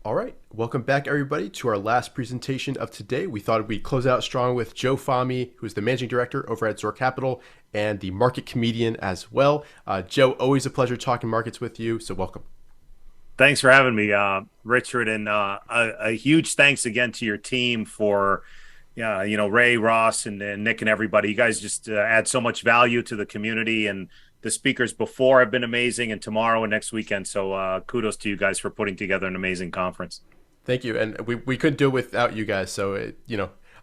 All right, welcome back everybody to our last presentation of today. We thought we'd close out strong with Joe Fahmy, who's the managing director over at Zor Capital and the market comedian as well. Joe, always a pleasure talking markets with you, so welcome. Thanks for having me, Richard, and a huge thanks again to your team for, Ray, Ross, and Nick and everybody. You guys just add so much value to the community, and the speakers before have been amazing, and tomorrow and next weekend. So kudos to you guys for putting together an amazing conference. Thank you, and we couldn't do it without you guys. So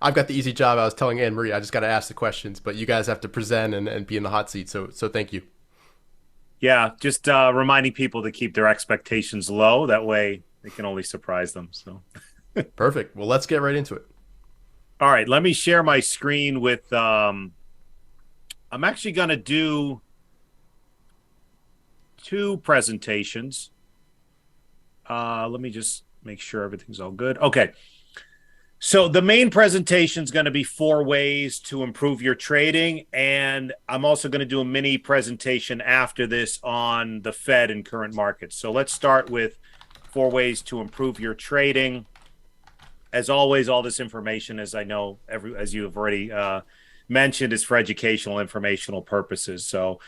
I've got the easy job. I was telling Anne Marie, I just got to ask the questions, but you guys have to present and be in the hot seat. So thank you. Yeah, just reminding people to keep their expectations low. That way they can only surprise them. So perfect. Well, let's get right into it. All right, let me share my screen with I'm actually going to do two presentations. Let me just make sure everything's all good. Okay. So the main presentation is going to be 4 ways to improve your trading. And I'm also going to do a mini presentation after this on the Fed and current markets. So let's start with 4 ways to improve your trading. As always, all this information, as I know, as you have already mentioned, is for educational, informational purposes. So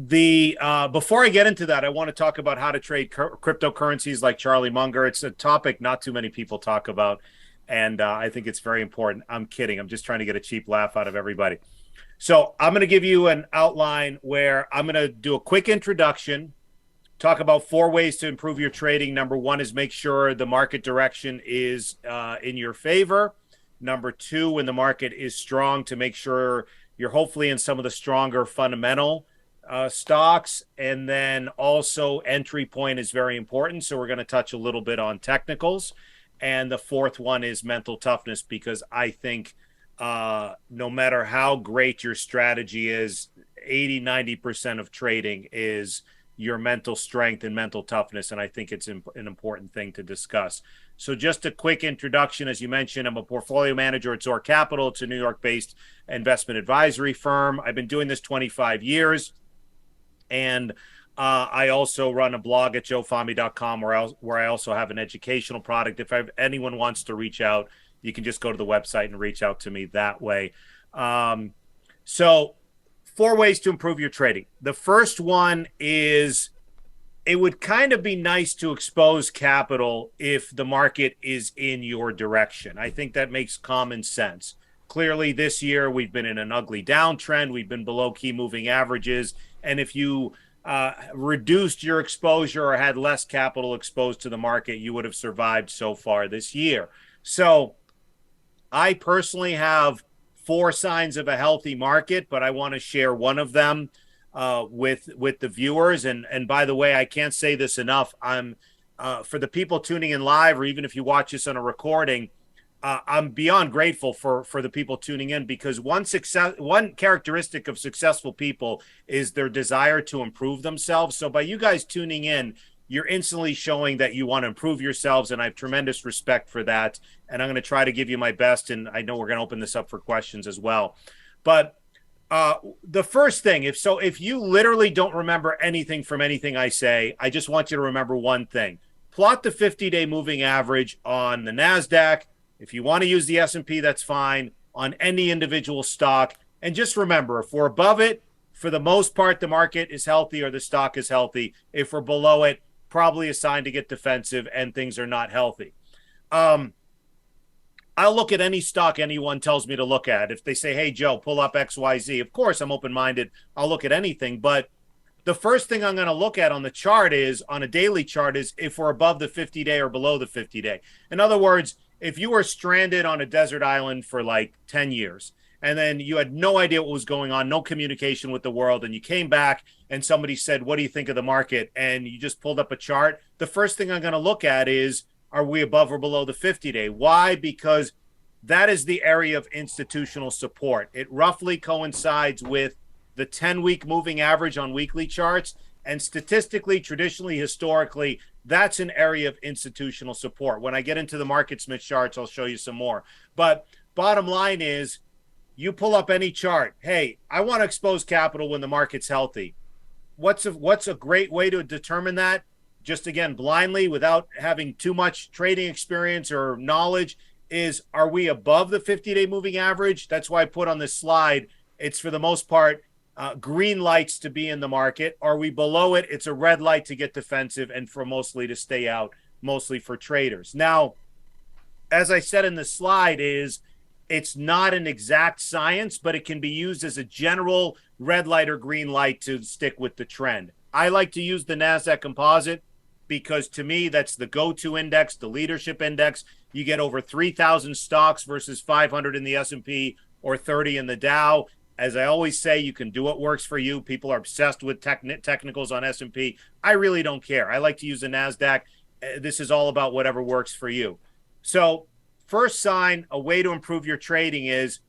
before I get into that, I want to talk about how to trade cryptocurrencies like Charlie Munger. It's a topic not too many people talk about, and I think it's very important. I'm kidding. I'm just trying to get a cheap laugh out of everybody. So I'm going to give you an outline where I'm going to do a quick introduction, talk about 4 ways to improve your trading. Number 1 is make sure the market direction is in your favor. Number 2, when the market is strong, to make sure you're hopefully in some of the stronger fundamental stocks. And then also entry point is very important. So we're going to touch a little bit on technicals. And the 4th one is mental toughness, because I think no matter how great your strategy is, 80-90% of trading is your mental strength and mental toughness. And I think it's an important thing to discuss. So just a quick introduction. As you mentioned, I'm a portfolio manager at Zor Capital. It's a New York-based investment advisory firm. I've been doing this 25 years. And I also run a blog at joefahmy.com where I also have an educational product. If anyone wants to reach out, you can just go to the website and reach out to me that way. So 4 ways to improve your trading. The first one is, it would kind of be nice to expose capital if the market is in your direction. I think that makes common sense. Clearly, this year we've been in an ugly downtrend. We've been below key moving averages. And if you reduced your exposure or had less capital exposed to the market, you would have survived so far this year. So I personally have 4 signs of a healthy market, but I want to share one of them with the viewers. And by the way, I can't say this enough. I'm for the people tuning in live, or even if you watch this on a recording, I'm beyond grateful for the people tuning in, because one characteristic of successful people is their desire to improve themselves. So by you guys tuning in, you're instantly showing that you want to improve yourselves, and I have tremendous respect for that. And I'm going to try to give you my best, and I know we're going to open this up for questions as well. But the first thing, if you literally don't remember anything from anything I say, I just want you to remember one thing. Plot the 50-day moving average on the NASDAQ. If you want to use the S&P, that's fine, on any individual stock. And just remember, if we're above it, for the most part, the market is healthy or the stock is healthy. If we're below it, probably a sign to get defensive and things are not healthy. I'll look at any stock anyone tells me to look at. If they say, hey, Joe, pull up XYZ, of course, I'm open-minded. I'll look at anything. But the first thing I'm going to look at on the chart is, on a daily chart, is if we're above the 50-day or below the 50-day. In other words, if you were stranded on a desert island for like 10 years, and then you had no idea what was going on, no communication with the world, and you came back and somebody said, what do you think of the market? And you just pulled up a chart. The first thing I'm going to look at is, are we above or below the 50-day? Why? Because that is the area of institutional support. It roughly coincides with the 10-week moving average on weekly charts. And statistically, traditionally, historically, that's an area of institutional support. When I get into the Market Smith charts, I'll show you some more. But bottom line is, you pull up any chart. Hey, I want to expose capital when the market's healthy. what's a great way to determine that? Just again, blindly without having too much trading experience or knowledge, is are we above the 50-day moving average? That's why I put on this slide. It's for the most part green lights to be in the market. Are we below it? It's a red light to get defensive and for mostly to stay out, mostly for traders. Now, as I said in the slide, it's not an exact science, but it can be used as a general red light or green light to stick with the trend. I like to use the NASDAQ composite because to me, that's the go-to index, the leadership index. You get over 3,000 stocks versus 500 in the S&P or 30 in the Dow. As I always say, you can do what works for you. People are obsessed with technicals on S&P. I really don't care. I like to use the NASDAQ. This is all about whatever works for you. So first sign, a way to improve your trading is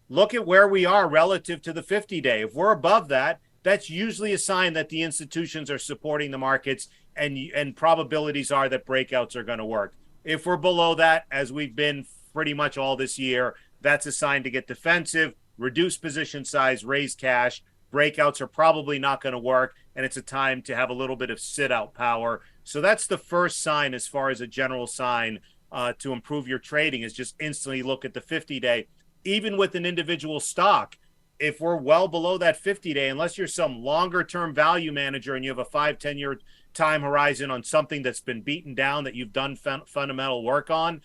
look at where we are relative to the 50-day. If we're above that, that's usually a sign that the institutions are supporting the markets and probabilities are that breakouts are going to work. If we're below that, as we've been pretty much all this year, that's a sign to get defensive, reduce position size, raise cash. Breakouts are probably not going to work, and it's a time to have a little bit of sit-out power. So that's the first sign as far as a general sign to improve your trading is just instantly look at the 50-day. Even with an individual stock, if we're well below that 50-day, unless you're some longer-term value manager and you have a 5-10 year time horizon on something that's been beaten down that you've done fundamental work on,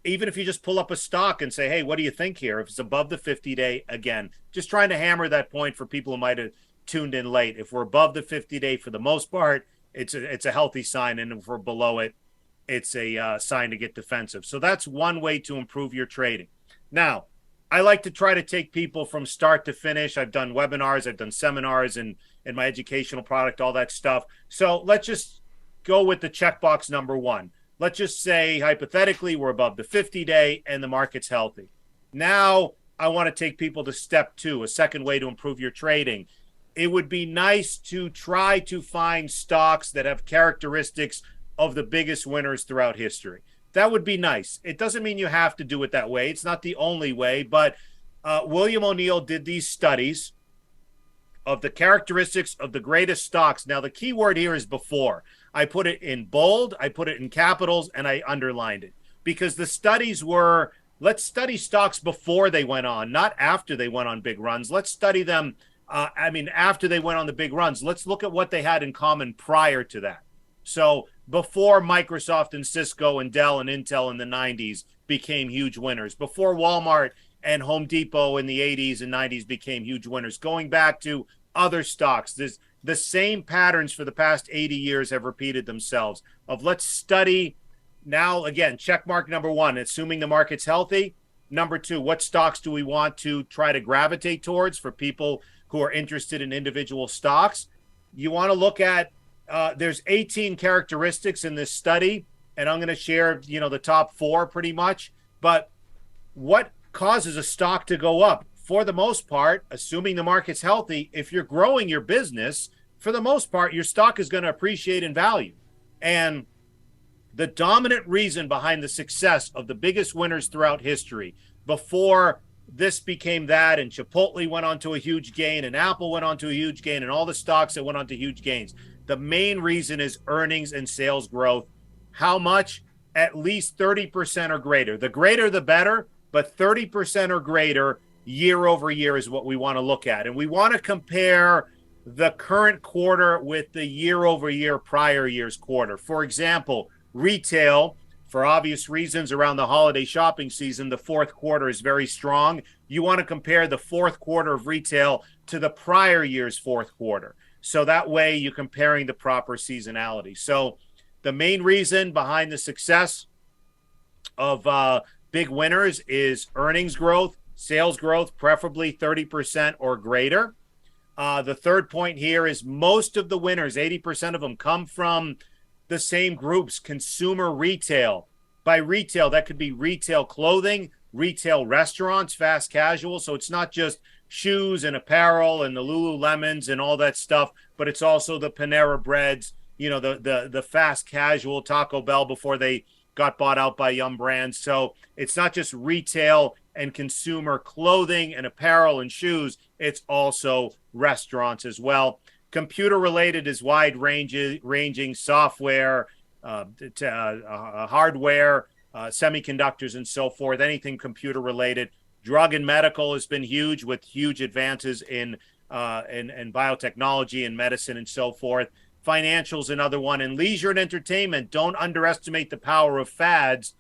even if you just pull up a stock and say, hey, what do you think here? If it's above the 50-day, again, just trying to hammer that point for people who might have tuned in late. If we're above the 50-day, for the most part, it's a healthy sign. And if we're below it, it's a sign to get defensive. So that's one way to improve your trading. Now, I like to try to take people from start to finish. I've done webinars, I've done seminars and my educational product, all that stuff. So let's just go with the checkbox number one. Let's just say, hypothetically, we're above the 50-day and the market's healthy. Now, I want to take people to step two, a second way to improve your trading. It would be nice to try to find stocks that have characteristics of the biggest winners throughout history. That would be nice. It doesn't mean you have to do it that way. It's not the only way, but William O'Neill did these studies of the characteristics of the greatest stocks. Now, the key word here is before. I put it in bold, I put it in capitals, and I underlined it because the studies were, let's study stocks before they went on, not after they went on big runs. Let's study them, after they went on the big runs. Let's look at what they had in common prior to that. So before Microsoft and Cisco and Dell and Intel in the 90s became huge winners, before Walmart and Home Depot in the 80s and 90s became huge winners, going back to other stocks, the same patterns for the past 80 years have repeated themselves of let's study now, again, check mark number one, assuming the market's healthy. Number two, what stocks do we want to try to gravitate towards for people who are interested in individual stocks? You want to look at, there's 18 characteristics in this study, and I'm going to share, the top four pretty much. But what causes a stock to go up? For the most part, assuming the market's healthy, if you're growing your business, for the most part, your stock is going to appreciate in value. And the dominant reason behind the success of the biggest winners throughout history, before this became that, and Chipotle went on to a huge gain, and Apple went on to a huge gain, and all the stocks that went on to huge gains, the main reason is earnings and sales growth. How much? At least 30% or greater. The greater, the better, but 30% or greater year over year is what we want to look at. And we want to compare the current quarter with the year over year prior year's quarter. For example, retail, for obvious reasons around the holiday shopping season, the fourth quarter is very strong. You want to compare the fourth quarter of retail to the prior year's fourth quarter. So that way you're comparing the proper seasonality. So the main reason behind the success of big winners is earnings growth, sales growth, preferably 30% or greater. The third point here is most of the winners, 80% of them, come from the same groups: consumer retail. By retail, that could be retail clothing, retail restaurants, fast casual. So it's not just shoes and apparel and the Lululemons and all that stuff, but it's also the Panera Breads, the fast casual, Taco Bell before they got bought out by Yum Brands. So it's not just retail, and consumer clothing and apparel and shoes. It's also restaurants as well. Computer related is wide ranging software, hardware, semiconductors, and so forth. Anything computer related. Drug and medical has been huge, with huge advances in biotechnology and medicine and so forth. Financials, another one. And leisure and entertainment. Don't underestimate the power of fads.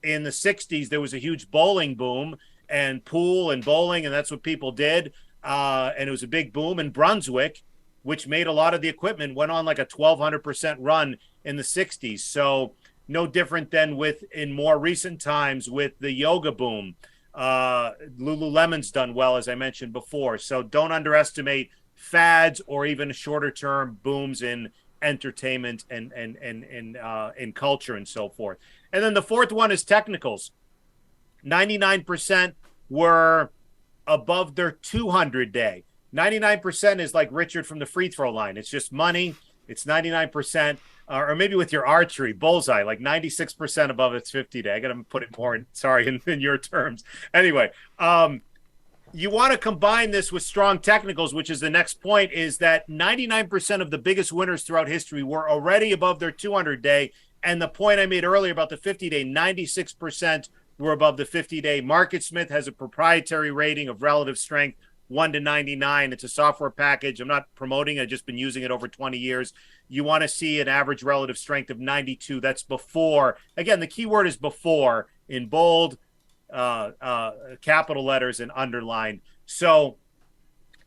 In the 60s, there was a huge bowling boom and pool and bowling, and that's what people did. And it was a big boom in Brunswick, which made a lot of the equipment, went on like a 1,200% run in the 60s. So no different than in more recent times with the yoga boom. Lululemon's done well, as I mentioned before. So don't underestimate fads or even shorter term booms in entertainment and in culture and so forth. And then the fourth one is technicals. 99% were above their 200-day. 99% is like Richard from the free throw line. It's just money. It's 99%, or maybe with your archery, bullseye, like 96% above its 50-day. I got to put it more in your terms. Anyway, you want to combine this with strong technicals, which is the next point, is that 99% of the biggest winners throughout history were already above their 200-day. And the point I made earlier about the 50-day, 96% were above the 50-day. MarketSmith has a proprietary rating of relative strength, 1 to 99. It's a software package. I'm not promoting it. I've just been using it over 20 years. You want to see an average relative strength of 92. That's before. Again, the key word is before, in bold, capital letters, and underlined. So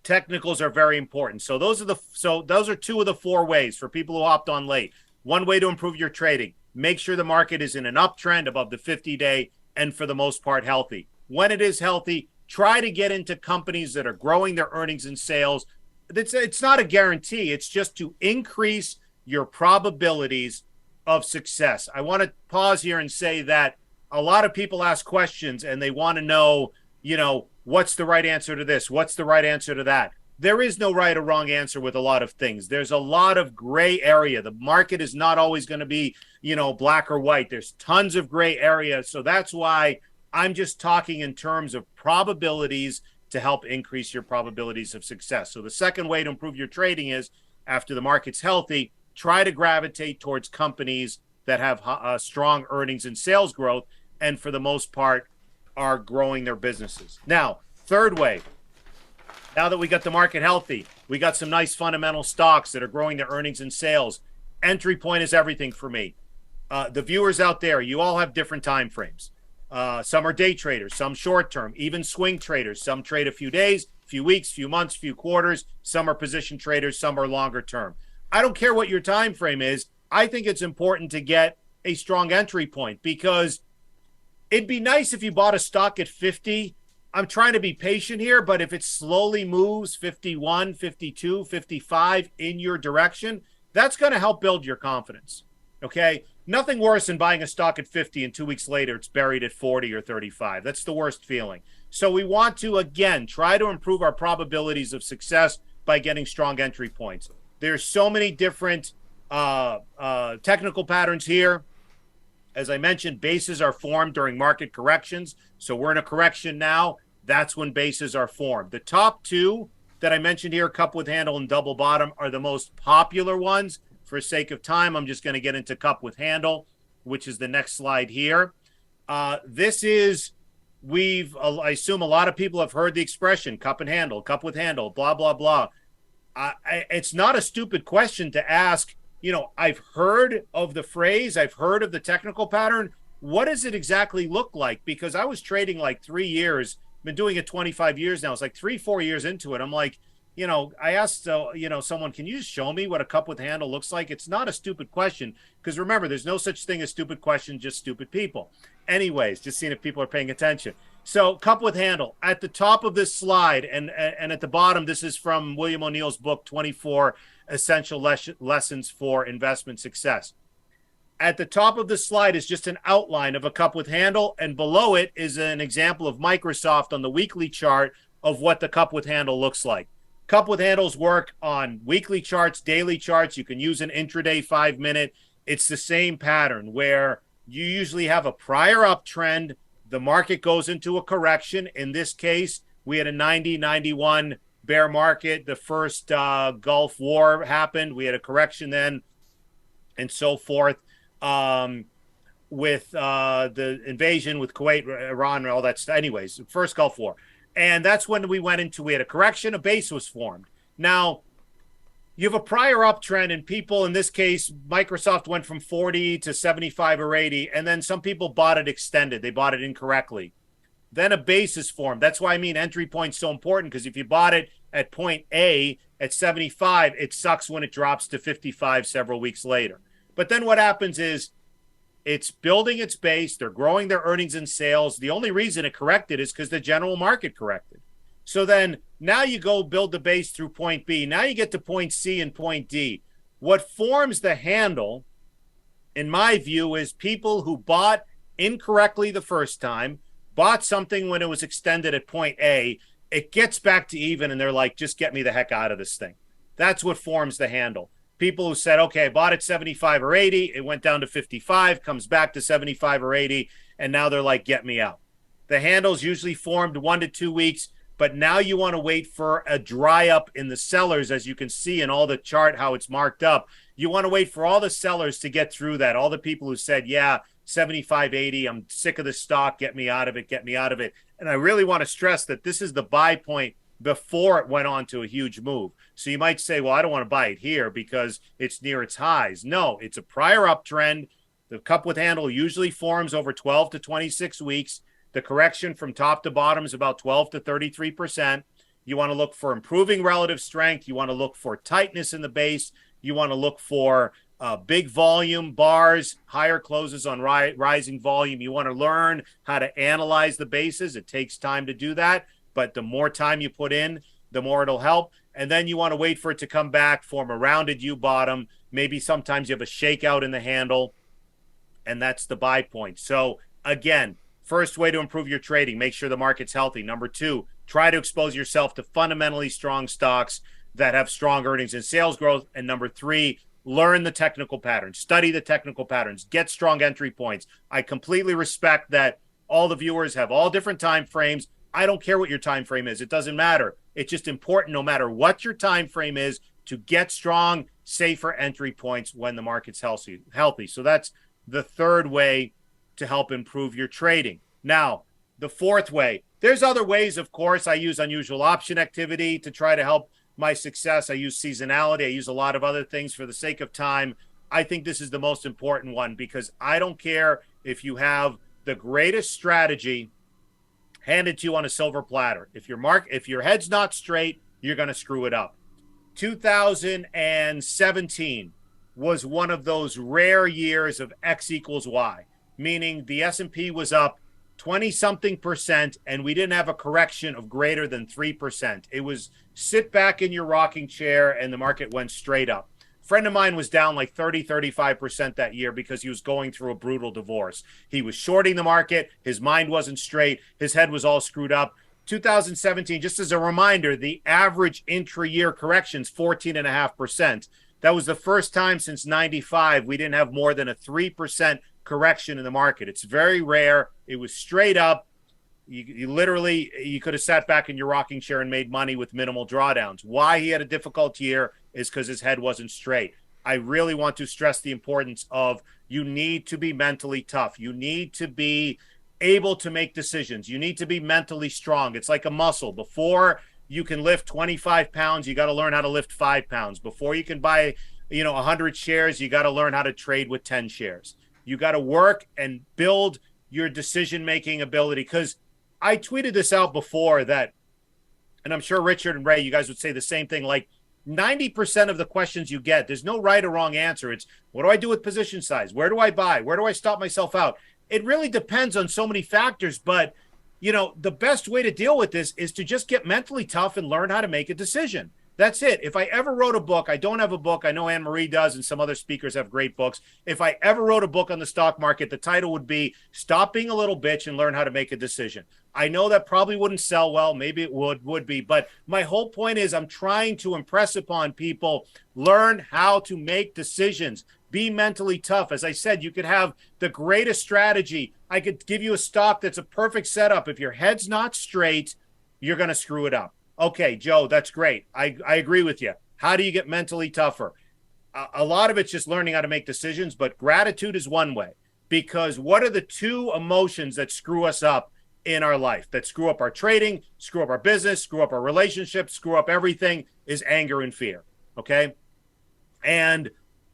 technicals are very important. So those are two of the four ways for people who hopped on late. One way to improve your trading: make sure the market is in an uptrend above the 50-day and for the most part healthy. When it is healthy, try to get into companies that are growing their earnings and sales. It's not a guarantee. It's just to increase your probabilities of success. I want to pause here and say that a lot of people ask questions and they want to know, what's the right answer to this? What's the right answer to that? There is no right or wrong answer with a lot of things. There's a lot of gray area. The market is not always going to be, black or white. There's tons of gray area. So that's why I'm just talking in terms of probabilities to help increase your probabilities of success. So the second way to improve your trading is, after the market's healthy, try to gravitate towards companies that have strong earnings and sales growth, and for the most part are growing their businesses. Now, third way, now that we got the market healthy, we got some nice fundamental stocks that are growing their earnings and sales. Entry point is everything for me. The viewers out there, you all have different time frames. Some are day traders, some short term, even swing traders. Some trade a few days, few weeks, few months, few quarters. Some are position traders, some are longer term. I don't care what your time frame is. I think it's important to get a strong entry point, because it'd be nice if you bought a stock at 50. I'm trying to be patient here, but if it slowly moves 51, 52, 55 in your direction, that's going to help build your confidence. Okay? Nothing worse than buying a stock at 50 and 2 weeks later it's buried at 40 or 35. That's the worst feeling. So we want to, again, try to improve our probabilities of success by getting strong entry points. There's so many different technical patterns here. As I mentioned, bases are formed during market corrections. So we're in a correction now. That's when bases are formed. The top two that I mentioned here, cup with handle and double bottom, are the most popular ones. For sake of time, I'm just going to get into cup with handle, which is the next slide here. I assume a lot of people have heard the expression cup and handle, cup with handle, blah, blah, blah. It's not a stupid question to ask. I've heard of the phrase, I've heard of the technical pattern. What does it exactly look like? Because I was trading like 3 years, been doing it 25 years now. It's like 3-4 years into it. I'm like, I asked, someone, can you just show me what a cup with handle looks like? It's not a stupid question, because remember, there's no such thing as stupid questions, just stupid people. Anyways, just seeing if people are paying attention. So cup with handle at the top of this slide, and at the bottom, this is from William O'Neill's book, 24 Essential Lessons for Investment Success. At the top of the slide is just an outline of a cup with handle, and below it is an example of Microsoft on the weekly chart of what the cup with handle looks like. Cup with handles work on weekly charts, daily charts. You can use an intraday 5-minute. It's the same pattern where you usually have a prior uptrend The market goes into a correction. In this case, we had a 90, 91 bear market. The first Gulf War happened. We had a correction then and so forth. With the invasion with Kuwait, Iran, and all that stuff. Anyways, first Gulf War. And that's when we had a correction, a base was formed. Now, you have a prior uptrend, and people, in this case, Microsoft went from 40 to 75 or 80, and then some people bought it extended. They bought it incorrectly. Then a base is formed. That's why I mean entry point's so important, because if you bought it at point A at 75, it sucks when it drops to 55 several weeks later. But then what happens is it's building its base. They're growing their earnings and sales. The only reason it corrected is because the general market corrected. So then now you go build the base through point B. Now you get to point C and point D. What forms the handle, in my view, is people who bought incorrectly the first time, bought something when it was extended at point A. It gets back to even, and they're like, just get me the heck out of this thing. That's what forms the handle. People who said, okay, I bought it 75 or 80, it went down to 55, comes back to 75 or 80, and now they're like, get me out. The handle's usually formed 1 to 2 weeks, but now you want to wait for a dry up in the sellers, as you can see in all the chart, how it's marked up. You want to wait for all the sellers to get through that. All the people who said, yeah, 75, 80, I'm sick of the stock, get me out of it, get me out of it. And I really want to stress that this is the buy point before it went on to a huge move. So you might say, well, I don't want to buy it here because it's near its highs. No, it's a prior uptrend. The cup with handle usually forms over 12 to 26 weeks. The correction from top to bottom is about 12 to 33%. You want to look for improving relative strength. You want to look for tightness in the base. You want to look for big volume bars, higher closes on rising volume. You want to learn how to analyze the bases. It takes time to do that, but the more time you put in, the more it'll help. And then you want to wait for it to come back, form a rounded U bottom. Maybe sometimes you have a shakeout in the handle, and that's the buy point. So again, first way to improve your trading, make sure the market's healthy. Number 2, try to expose yourself to fundamentally strong stocks that have strong earnings and sales growth. And number 3, learn the technical patterns, study the technical patterns, get strong entry points. I completely respect that all the viewers have all different time frames. I don't care what your time frame is. It doesn't matter. It's just important, no matter what your time frame is, to get strong, safer entry points when the market's healthy. So that's the third way to help improve your trading. Now, the fourth way, there's other ways, of course. I use unusual option activity to try to help my success. I use seasonality. I use a lot of other things. For the sake of time, I think this is the most important one, because I don't care if you have the greatest strategy handed to you on a silver platter. If your head's not straight, you're going to screw it up. 2017 was one of those rare years of X equals Y, meaning the S&P was up 20-something% and we didn't have a correction of greater than 3%. It was sit back in your rocking chair and the market went straight up. A friend of mine was down like 35% that year because he was going through a brutal divorce. He was shorting the market. His mind wasn't straight. His head was all screwed up. 2017, just as a reminder, the average intra-year correction's 14.5%. That was the first time since 95 we didn't have more than a 3% correction in the market. It's very rare. It was straight up. You literally, you could have sat back in your rocking chair and made money with minimal drawdowns. Why he had a difficult year is because his head wasn't straight. I really want to stress the importance of you need to be mentally tough. You need to be able to make decisions. You need to be mentally strong. It's like a muscle. Before you can lift 25 pounds, you got to learn how to lift 5 pounds. Before you can buy, 100 shares, you got to learn how to trade with 10 shares. You got to work and build your decision-making ability. Because I tweeted this out before that, and I'm sure Richard and Ray, you guys would say the same thing, like 90% of the questions you get, there's no right or wrong answer. It's, what do I do with position size? Where do I buy? Where do I stop myself out? It really depends on so many factors, but the best way to deal with this is to just get mentally tough and learn how to make a decision. That's it. If I ever wrote a book, I don't have a book. I know Anne Marie does, and some other speakers have great books. If I ever wrote a book on the stock market, the title would be Stop Being a Little Bitch and Learn How to Make a Decision. I know that probably wouldn't sell well. Maybe it would be. But my whole point is I'm trying to impress upon people, learn how to make decisions. Be mentally tough. As I said, you could have the greatest strategy, I could give you a stock that's a perfect setup. If your head's not straight, you're going to screw it up. Okay, Joe, that's great. I agree with you. How do you get mentally tougher? A lot of it's just learning how to make decisions, but gratitude is one way. Because what are the two emotions that screw us up in our life, that screw up our trading, screw up our business, screw up our relationships, screw up everything? Is anger and fear. Okay. And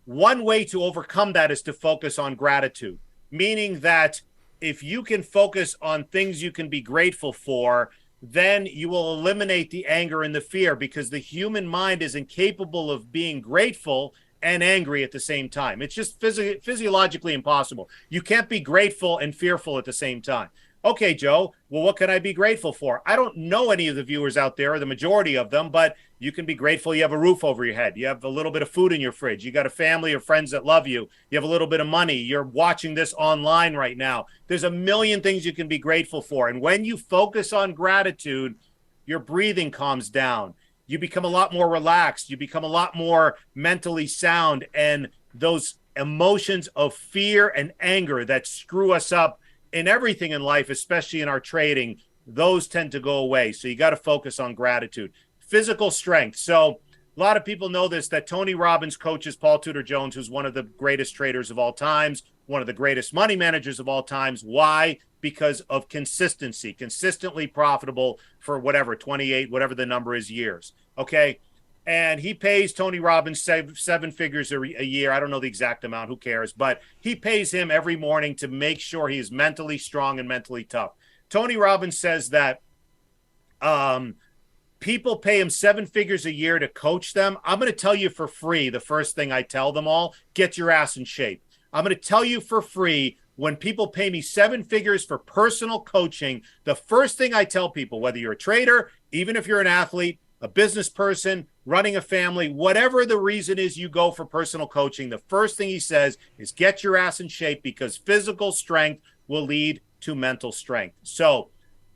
one way to overcome that is to focus on gratitude, meaning that if you can focus on things you can be grateful for, then you will eliminate the anger and the fear, because the human mind is incapable of being grateful and angry at the same time. It's just physiologically impossible. You can't be grateful and fearful at the same time. Okay, Joe, well, what can I be grateful for? I don't know any of the viewers out there, or the majority of them, but you can be grateful you have a roof over your head. You have a little bit of food in your fridge. You got a family or friends that love you. You have a little bit of money. You're watching this online right now. There's a million things you can be grateful for. And when you focus on gratitude, your breathing calms down. You become a lot more relaxed. You become a lot more mentally sound. And those emotions of fear and anger that screw us up in everything in life, especially in our trading, those tend to go away. So you got to focus on gratitude. Physical strength. So a lot of people know this, that Tony Robbins coaches Paul Tudor Jones, who's one of the greatest traders of all times, one of the greatest money managers of all times. Why? Because of consistency, consistently profitable for whatever, 28, whatever the number is, years. Okay. And he pays Tony Robbins seven figures a year. I don't know the exact amount. Who cares? But he pays him every morning to make sure he is mentally strong and mentally tough. Tony Robbins says that people pay him seven figures a year to coach them. I'm going to tell you for free, the first thing I tell them all, get your ass in shape. I'm going to tell you for free, when people pay me seven figures for personal coaching, the first thing I tell people, whether you're a trader, even if you're an athlete, a business person, running a family, whatever the reason is you go for personal coaching, the first thing he says is get your ass in shape, because physical strength will lead to mental strength. So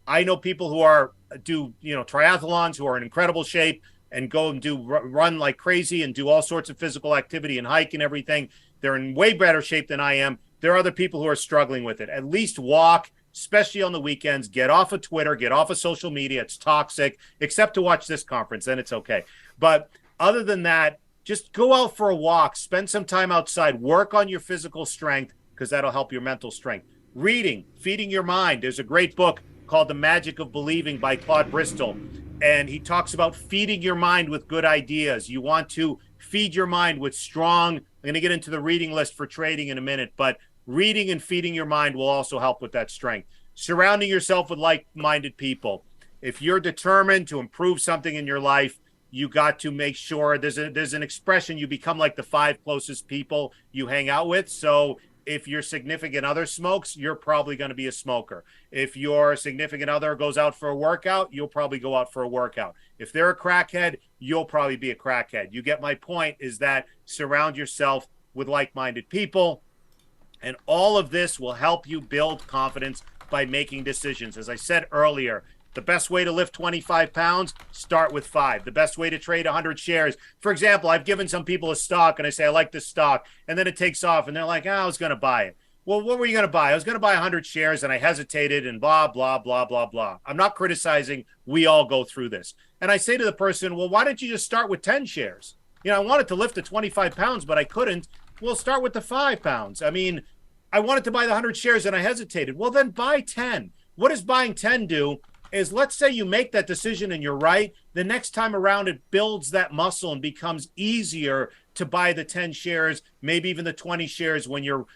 I know people who do triathlons, who are in incredible shape and go and run like crazy and do all sorts of physical activity and hike and everything. They're in way better shape than I am. There are other people who are struggling with it. At least walk, especially on the weekends. Get off of Twitter, get off of social media. It's toxic, except to watch this conference, then it's okay. But other than that, just go out for a walk, spend some time outside, work on your physical strength, because that'll help your mental strength. Reading, feeding your mind. There's a great book called The Magic of Believing by Claude Bristol. And he talks about feeding your mind with good ideas. You want to feed your mind with strong, I'm going to get into the reading list for trading in a minute, but reading and feeding your mind will also help with that strength. Surrounding yourself with like-minded people. If you're determined to improve something in your life, you got to make sure there's an expression, you become like the 5 closest people you hang out with. So if your significant other smokes, you're probably going to be a smoker. If your significant other goes out for a workout, you'll probably go out for a workout. If they're a crackhead, you'll probably be a crackhead. You get my point, is that surround yourself with like-minded people. And all of this will help you build confidence by making decisions. As I said earlier, the best way to lift 25 pounds, start with 5. The best way to trade 100 shares. For example, I've given some people a stock and I say, I like this stock. And then it takes off and they're like, I was going to buy it. Well, what were you going to buy? I was going to buy 100 shares and I hesitated and blah, blah, blah, blah, blah. I'm not criticizing. We all go through this. And I say to the person, well, why don't you just start with 10 shares? I wanted to lift the 25 pounds, but I couldn't. Well, start with the 5 pounds. I mean, I wanted to buy the 100 shares and I hesitated. Well, then buy 10. What does buying 10 do? Is, let's say you make that decision and you're right. The next time around, it builds that muscle and becomes easier to buy the 10 shares, maybe even the 20 shares. When you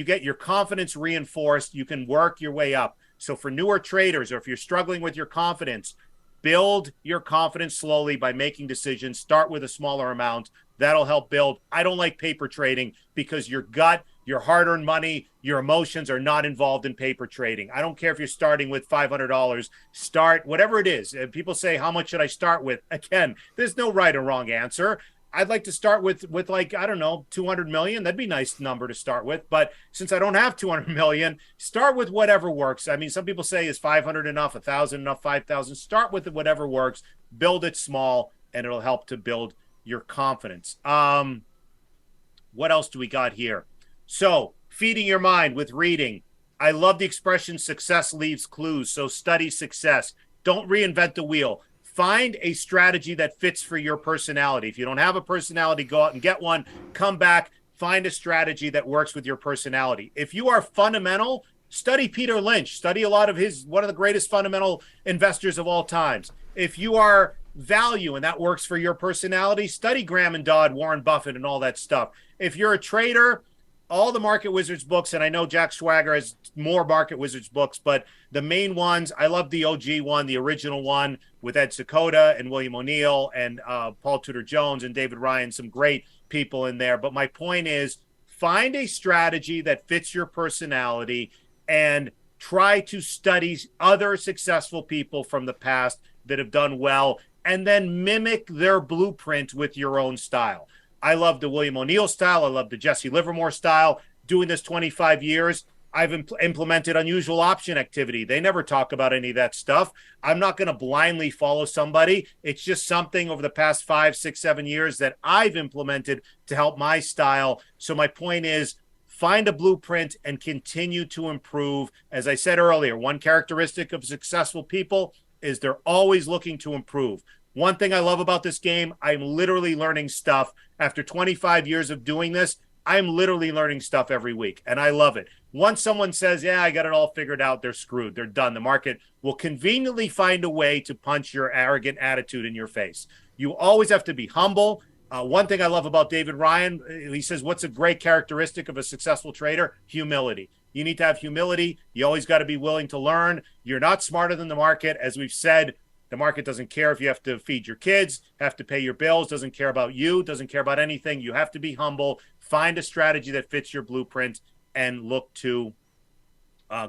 get your confidence reinforced, you can work your way up. So for newer traders, or if you're struggling with your confidence, build your confidence slowly by making decisions. Start with a smaller amount. That'll help build. I don't like paper trading because your gut, your hard-earned money, your emotions are not involved in paper trading. I don't care if you're starting with $500. Start whatever it is. People say, how much should I start with? Again, there's no right or wrong answer. I'd like to start with like, I don't know, 200 million. That'd be a nice number to start with. But since I don't have 200 million, start with whatever works. I mean, some people say, is 500 enough, 1,000 enough, 5,000? Start with whatever works. Build it small, and it'll help to build your confidence. What else do we got here? So feeding your mind with reading. I love the expression success leaves clues. So study success. Don't reinvent the wheel. Find a strategy that fits for your personality. If you don't have a personality, go out and get one. Come back, find a strategy that works with your personality. If you are fundamental, study Peter Lynch. Study a lot of one of the greatest fundamental investors of all times. If you are value and that works for your personality, study Graham and Dodd, Warren Buffett, and all that stuff. If you're a trader, all the Market Wizards books, and I know Jack Schwager has more Market Wizards books, but the main ones, I love the OG one, the original one with Ed Seykota and William O'Neill and Paul Tudor Jones and David Ryan, some great people in there. But my point is, find a strategy that fits your personality and try to study other successful people from the past that have done well, and then mimic their blueprint with your own style. I love the William O'Neill style. I love the Jesse Livermore style. Doing this 25 years, I've implemented unusual option activity. They never talk about any of that stuff. I'm not going to blindly follow somebody. It's just something over the past 5, 6, 7 years that I've implemented to help my style. So my point is, find a blueprint and continue to improve. As I said earlier, one characteristic of successful people is they're always looking to improve. One thing I love about this game, I'm literally learning stuff. After 25 years of doing this, I'm literally learning stuff every week, and I love it. Once someone says, yeah, I got it all figured out, they're screwed. They're done. The market will conveniently find a way to punch your arrogant attitude in your face. You always have to be humble. One thing I love about David Ryan, he says, what's a great characteristic of a successful trader? Humility. You need to have humility. You always got to be willing to learn. You're not smarter than the market. As we've said, the market doesn't care if you have to feed your kids, have to pay your bills, doesn't care about you, doesn't care about anything. You have to be humble, find a strategy that fits your blueprint, and look to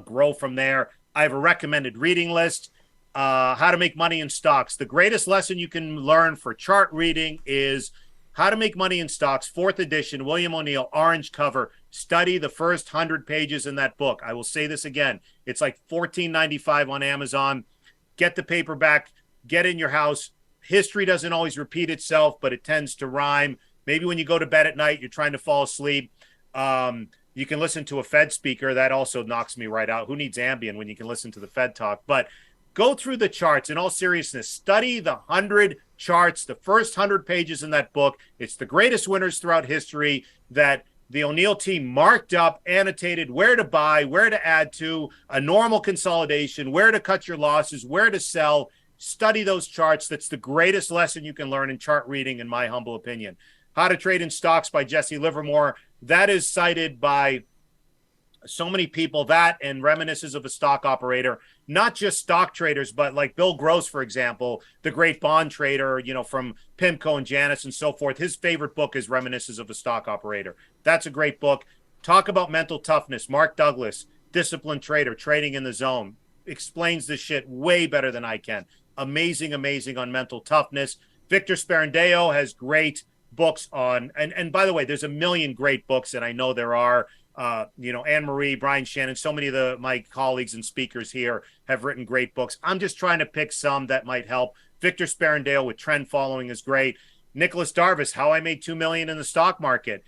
grow from there. I have a recommended reading list. How to Make Money in Stocks. The greatest lesson you can learn for chart reading is How to Make Money in Stocks, 4th edition, William O'Neill, orange cover. Study the first 100 pages in that book. I will say this again. It's like $14.95 on Amazon. Get the paperback, get in your house. History doesn't always repeat itself, but it tends to rhyme. Maybe when you go to bed at night, you're trying to fall asleep. You can listen to a Fed speaker. That also knocks me right out. Who needs Ambien when you can listen to the Fed talk? But go through the charts. In all seriousness, study the 100 charts, the first 100 pages in that book. It's the greatest winners throughout history that the O'Neill team marked up, annotated where to buy, where to add to, a normal consolidation, where to cut your losses, where to sell. Study those charts. That's the greatest lesson you can learn in chart reading, in my humble opinion. How to Trade in Stocks by Jesse Livermore. That is cited by so many people, that and Reminiscences of a Stock Operator, not just stock traders, but like Bill Gross, for example, the great bond trader, you know, from PIMCO and Janus and so forth. His favorite book is Reminiscences of a Stock Operator. That's a great book. Talk about mental toughness. Mark Douglas, disciplined trader, trading in the zone, explains this shit way better than I can. Amazing, amazing on mental toughness. Victor Sperandeo has great books on, and by the way, there's a million great books, and I know there are. Anne Marie, Brian Shannon, so many of my colleagues and speakers here have written great books. I'm just trying to pick some that might help. Victor Sperandeo with Trend Following is great. Nicholas Darvis, How I Made $2 Million in the Stock Market.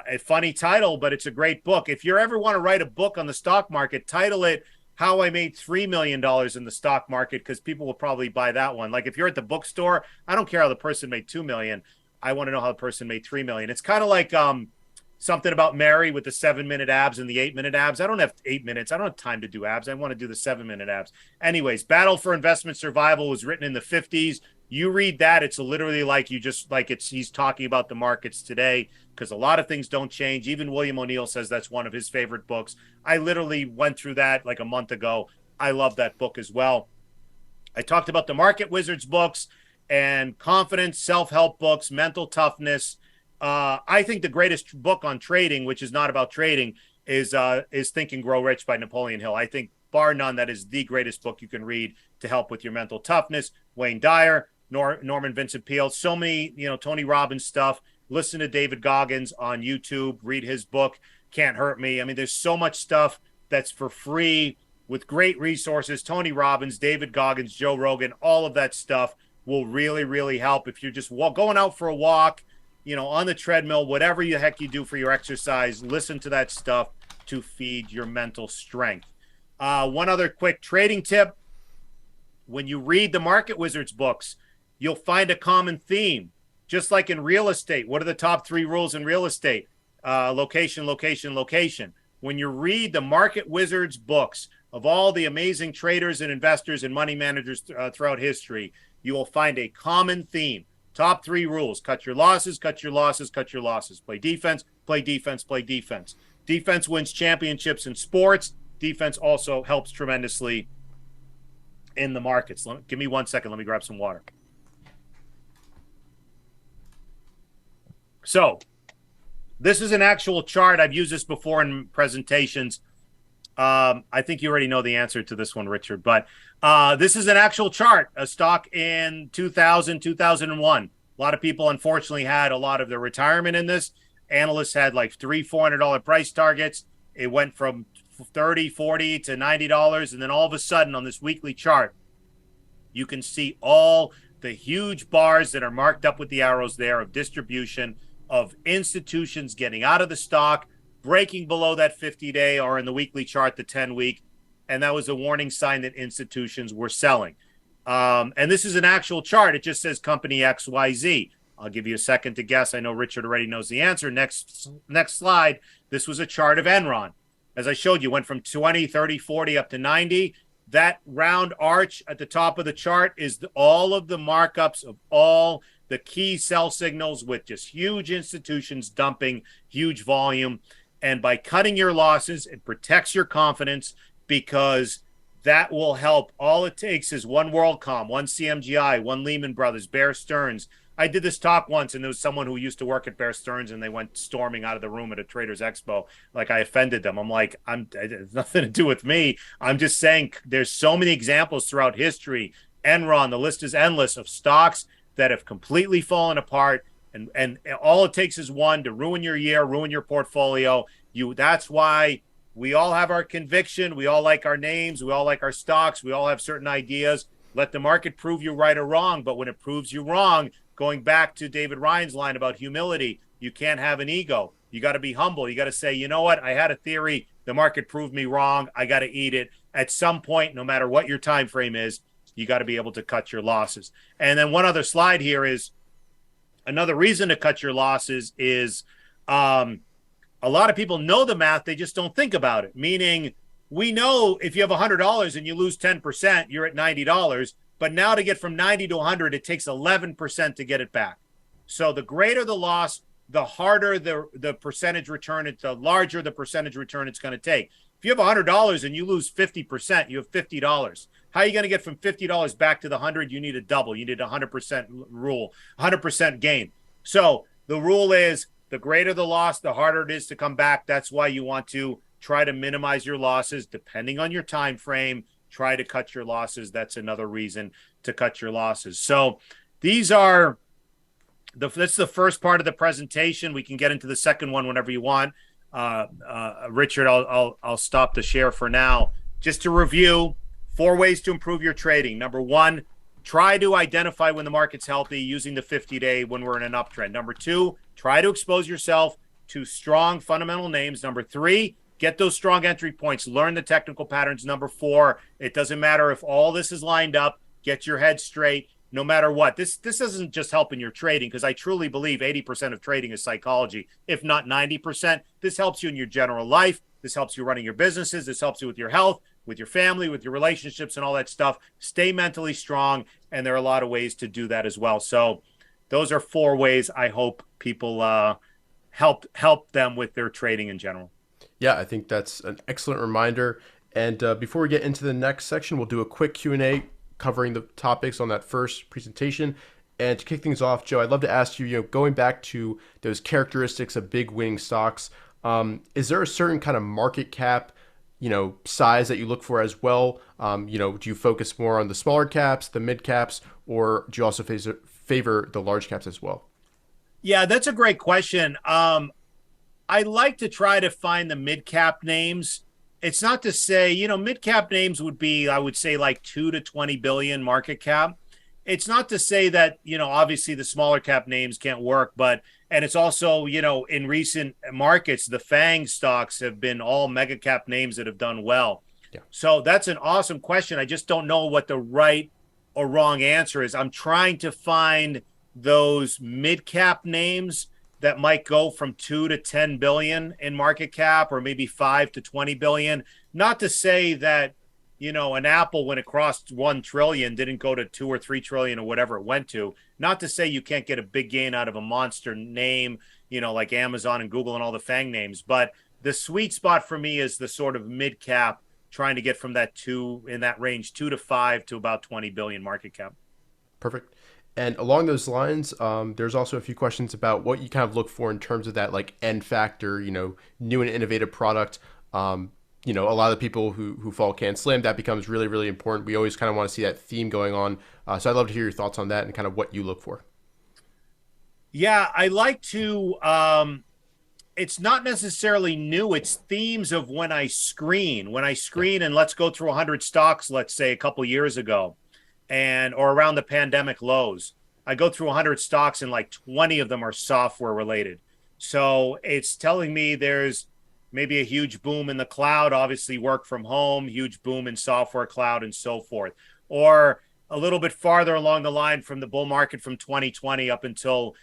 A funny title, but it's a great book. If you ever want to write a book on the stock market, title it How I Made $3 Million in the Stock Market, because people will probably buy that one. Like if you're at the bookstore, I don't care how the person made $2 million. I want to know how the person made $3 million. It's kind of like something about Mary with the 7-minute abs and the 8-minute abs. I don't have 8 minutes. I don't have time to do abs. I want to do the 7-minute abs. Anyways, Battle for Investment Survival was written in the 50s. You read that, it's literally like he's talking about the markets today, because a lot of things don't change. Even William O'Neill says that's one of his favorite books. I literally went through that like a month ago. I love that book as well. I talked about the Market Wizards books and confidence, self-help books, mental toughness. I think the greatest book on trading, which is not about trading, is Think and Grow Rich by Napoleon Hill. I think, bar none, that is the greatest book you can read to help with your mental toughness. Wayne Dyer, Norman Vincent Peale, so many, Tony Robbins stuff. Listen to David Goggins on YouTube. Read his book, Can't Hurt Me. I mean, there's so much stuff that's for free with great resources. Tony Robbins, David Goggins, Joe Rogan, all of that stuff will really, really help if you're just going out for a walk, on the treadmill, whatever the heck you do for your exercise. Listen to that stuff. to feed your mental strength. One other quick trading tip. When you read the Market Wizards books, you'll find a common theme. Just like in real estate, what are the top 3 rules in real estate? Location, location, location. When you read the Market Wizards books of all the amazing traders and investors and money managers throughout history, you will find a common theme. Top 3 rules: cut your losses, cut your losses, cut your losses. Play defense, play defense, play defense. Defense wins championships in sports. Defense also helps tremendously in the markets. Give me 1 second. Let me grab some water. So this is an actual chart. I've used this before in presentations. I think you already know the answer to this one, Richard, but this is an actual chart, a stock in 2000, 2001. A lot of people, unfortunately, had a lot of their retirement in this. Analysts had like $300-$400 price targets. It went from $30, $40 to $90. And then all of a sudden on this weekly chart, you can see all the huge bars that are marked up with the arrows there of distribution of institutions getting out of the stock, breaking below that 50-day, or in the weekly chart, the 10-week. And that was a warning sign that institutions were selling. And this is an actual chart. It just says company XYZ. I'll give you a second to guess. I know Richard already knows the answer. Next slide. This was a chart of Enron. As I showed you, went from 20, 30, 40 up to 90. That round arch at the top of the chart is all of the markups of all the key sell signals, with just huge institutions dumping huge volume. And by cutting your losses, it protects your confidence, because that will help. All it takes is one WorldCom, one CMGI, one Lehman Brothers, Bear Stearns. I did this talk once, and there was someone who used to work at Bear Stearns, and they went storming out of the room at a Traders Expo. Like, I offended them. I'm like, it has nothing to do with me. I'm just saying there's so many examples throughout history. Enron, the list is endless, of stocks that have completely fallen apart, and all it takes is one to ruin your year, ruin your portfolio. That's why we all have our conviction. We all like our names. We all like our stocks. We all have certain ideas. Let the market prove you right or wrong. But when it proves you wrong, going back to David Ryan's line about humility, you can't have an ego. You got to be humble. You got to say, you know what? I had a theory. The market proved me wrong. I got to eat it. At some point, no matter what your time frame is, you got to be able to cut your losses. And then one other slide here is another reason to cut your losses is a lot of people know the math. They just don't think about it. Meaning, we know if you have $100 and you lose 10%, you're at $90. But now to get from 90 to 100, it takes 11% to get it back. So the greater the loss, the harder the percentage return, the larger the percentage return it's going to take. If you have $100 and you lose 50%, you have $50. How are you going to get from $50 back to the 100? You need a double. You need a 100% rule, 100% gain. So the rule is, the greater the loss, the harder it is to come back. That's why you want to try to minimize your losses depending on your time frame. Try to cut your losses. That's another reason to cut your losses. So these are that's the first part of the presentation. We can get into the second one whenever you want. Richard, I'll stop the share for now. Just to review, 4 ways to improve your trading. Number 1, try to identify when the market's healthy using the 50-day when we're in an uptrend. Number 2, try to expose yourself to strong fundamental names. Number 3, get those strong entry points. Learn the technical patterns. Number 4, it doesn't matter if all this is lined up. Get your head straight no matter what. This isn't just helping your trading, because I truly believe 80% of trading is psychology, if not 90%. This helps you in your general life. This helps you running your businesses. This helps you with your health, with your family, with your relationships, and all that stuff. Stay mentally strong, and there are a lot of ways to do that as well. So those are 4 ways I hope people help them with their trading in general. Yeah, I think that's an excellent reminder. And before we get into the next section, we'll do a quick Q&A covering the topics on that first presentation. And to kick things off, Joe, I'd love to ask you, going back to those characteristics of big winning stocks, is there a certain kind of market cap, size that you look for as well? Do you focus more on the smaller caps, the mid caps, or do you also favor the large caps as well? Yeah, that's a great question. I like to try to find the mid cap names. It's not to say, mid cap names would be, I would say, like 2 to 20 billion market cap. it's not to say that, obviously the smaller cap names can't work, but, and it's also, in recent markets, the FANG stocks have been all mega cap names that have done well. Yeah. So that's an awesome question. I just don't know what the right or wrong answer is. I'm trying to find those mid cap names that might go from 2 to 10 billion in market cap, or maybe 5 to 20 billion. Not to say that, an Apple, when it crossed 1 trillion, didn't go to 2 or 3 trillion or whatever it went to. Not to say you can't get a big gain out of a monster name, like Amazon and Google and all the FANG names. But the sweet spot for me is the sort of mid cap, trying to get from that 2 in that range, 2 to 5 to about 20 billion market cap. Perfect. And along those lines, there's also a few questions about what you kind of look for in terms of that like N factor, new and innovative product. A lot of the people who follow CanSlim, that becomes really, really important. We always kind of want to see that theme going on. So I'd love to hear your thoughts on that and kind of what you look for. Yeah, I like to, it's not necessarily new. It's themes of when I screen, and let's go through 100 stocks, let's say a couple years ago, or around the pandemic lows. I go through 100 stocks and like 20 of them are software related. So it's telling me there's maybe a huge boom in the cloud, obviously work from home, huge boom in software cloud and so forth. Or a little bit farther along the line from the bull market from 2020 up until,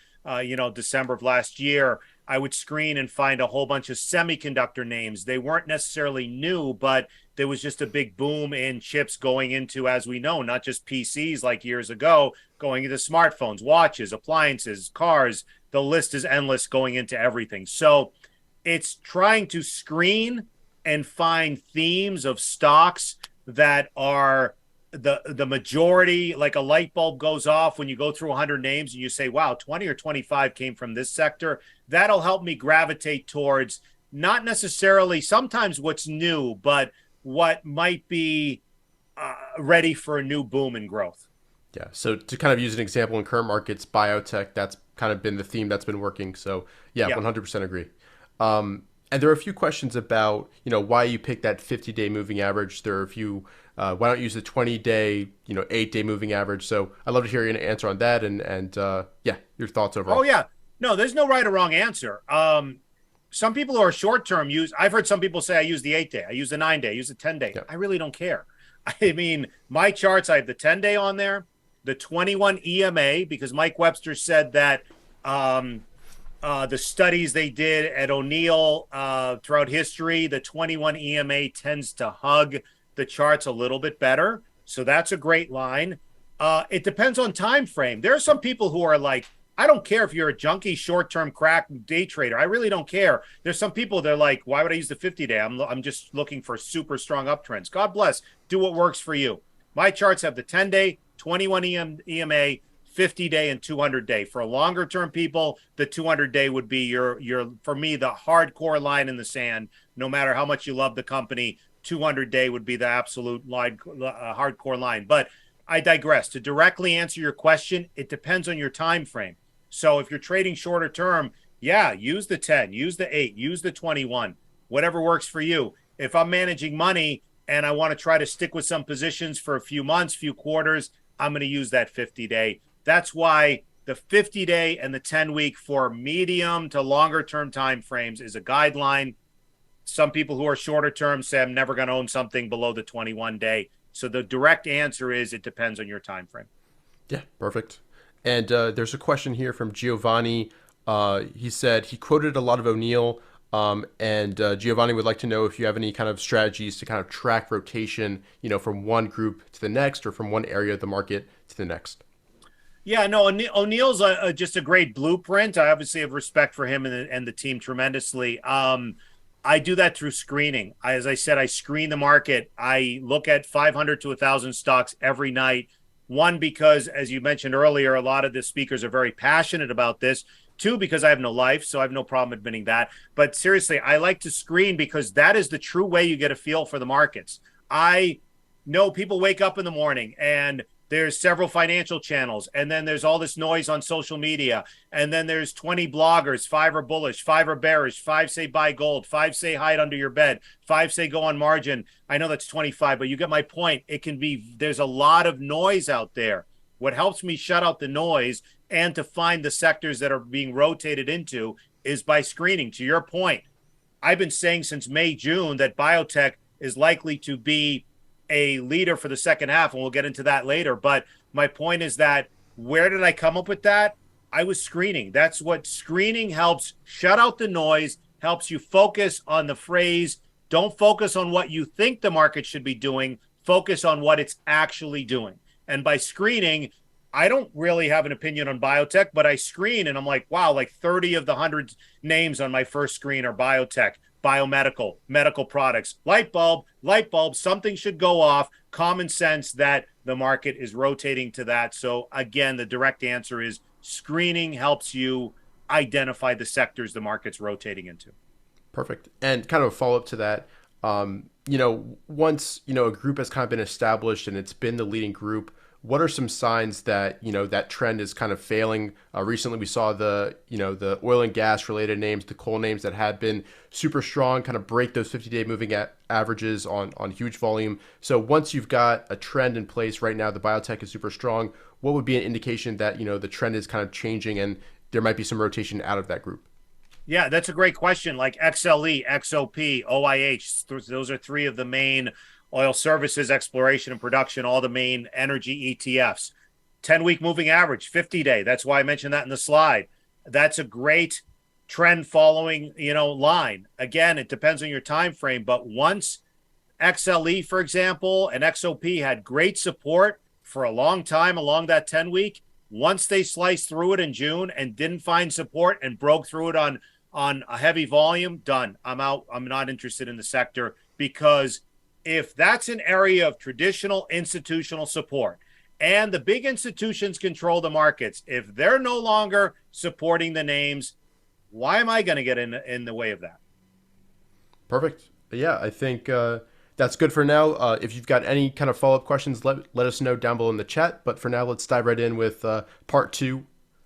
December of last year, I would screen and find a whole bunch of semiconductor names. They weren't necessarily new, but there was just a big boom in chips going into, as we know, not just PCs like years ago, going into smartphones, watches, appliances, cars. The list is endless going into everything. So it's trying to screen and find themes of stocks that are the majority, like a light bulb goes off when you go through 100 names and you say, wow, 20 or 25 came from this sector. That'll help me gravitate towards not necessarily sometimes what's new, but what might be ready for a new boom and growth. Yeah. So to kind of use an example in current markets, biotech, that's kind of been the theme that's been working. So yeah. 100% agree. And there are a few questions about, why you picked that 50-day moving average. There are a few, why don't you use the 20-day, 8-day moving average? So I'd love to hear your answer on that and your thoughts overall. Oh, yeah. No, there's no right or wrong answer. Some people who are short-term I've heard some people say I use the 8-day, I use the 9-day, I use the 10-day. Yeah. I really don't care. I mean, my charts, I have the 10-day on there, the 21 EMA, because Mike Webster said that the studies they did at O'Neill throughout history, the 21 EMA tends to hug the charts a little bit better. So that's a great line. It depends on time frame. There are some people who are like, I don't care if you're a junkie, short-term crack day trader. I really don't care. There's some people, they're like, why would I use the 50-day? I'm just looking for super strong uptrends. God bless. Do what works for you. My charts have the 10-day, 21 EMA, 50-day, and 200-day. For longer-term people, the 200-day would be your for me, the hardcore line in the sand. No matter how much you love the company, 200-day would be the absolute line, hardcore line. But I digress. To directly answer your question, it depends on your time frame. So if you're trading shorter term, yeah, use the 10, use the 8, use the 21, whatever works for you. If I'm managing money and I want to try to stick with some positions for a few months, few quarters, I'm going to use that 50-day. That's why the 50-day and the 10-week for medium to longer term time frames is a guideline. Some people who are shorter term say I'm never going to own something below the 21-day. So the direct answer is it depends on your time frame. Yeah, perfect. And there's a question here from Giovanni. He said he quoted a lot of O'Neill, and Giovanni would like to know if you have any kind of strategies to kind of track rotation, from one group to the next or from one area of the market to the next. Yeah, no, O'Neill's just a great blueprint. I obviously have respect for him and the team tremendously. I do that through screening. As I said, I screen the market. I look at 500 to 1,000 stocks every night. One, because as you mentioned earlier, a lot of the speakers are very passionate about this. Two, because I have no life, so I have no problem admitting that. But seriously, I like to screen because that is the true way you get a feel for the markets. I know people wake up in the morning and there's several financial channels, and then there's all this noise on social media, and then there's 20 bloggers, 5 are bullish, 5 are bearish, 5 say buy gold, 5 say hide under your bed, 5 say go on margin. I know that's 25, but you get my point. It can be, there's a lot of noise out there. What helps me shut out the noise and to find the sectors that are being rotated into is by screening. To your point, I've been saying since May, June that biotech is likely to be a leader for the second half, and we'll get into that later. But my point is that where did I come up with that? I was screening. That's what screening helps shut out the noise, helps you focus on the phrase. Don't focus on what you think the market should be doing. Focus on what it's actually doing. And by screening, I don't really have an opinion on biotech, but I screen and I'm like, wow, like 30 of the 100 names on my first screen are biotech, biomedical, medical products, light bulb, something should go off. Common sense that the market is rotating to that. So again, the direct answer is screening helps you identify the sectors the market's rotating into. Perfect. And kind of a follow up to that, once, a group has kind of been established and it's been the leading group, what are some signs that, that trend is kind of failing? Recently, we saw the oil and gas related names, the coal names that had been super strong, kind of break those 50-day moving averages on huge volume. So once you've got a trend in place right now, the biotech is super strong. What would be an indication that, the trend is kind of changing and there might be some rotation out of that group? Yeah, that's a great question. Like XLE, XOP, OIH, those are three of the main oil services, exploration and production, all the main energy ETFs. 10-week moving average, 50-day. That's why I mentioned that in the slide. That's a great trend following, line. Again, it depends on your time frame, but once XLE, for example, and XOP had great support for a long time along that 10-week, once they sliced through it in June and didn't find support and broke through it on a heavy volume, done. I'm out. I'm not interested in the sector, because if that's an area of traditional institutional support and the big institutions control the markets, if they're no longer supporting the names, why am I going to get in the way of that? Perfect. Yeah, I think that's good for now. If you've got any kind of follow-up questions, let us know down below in the chat. But for now, let's dive right in with part 2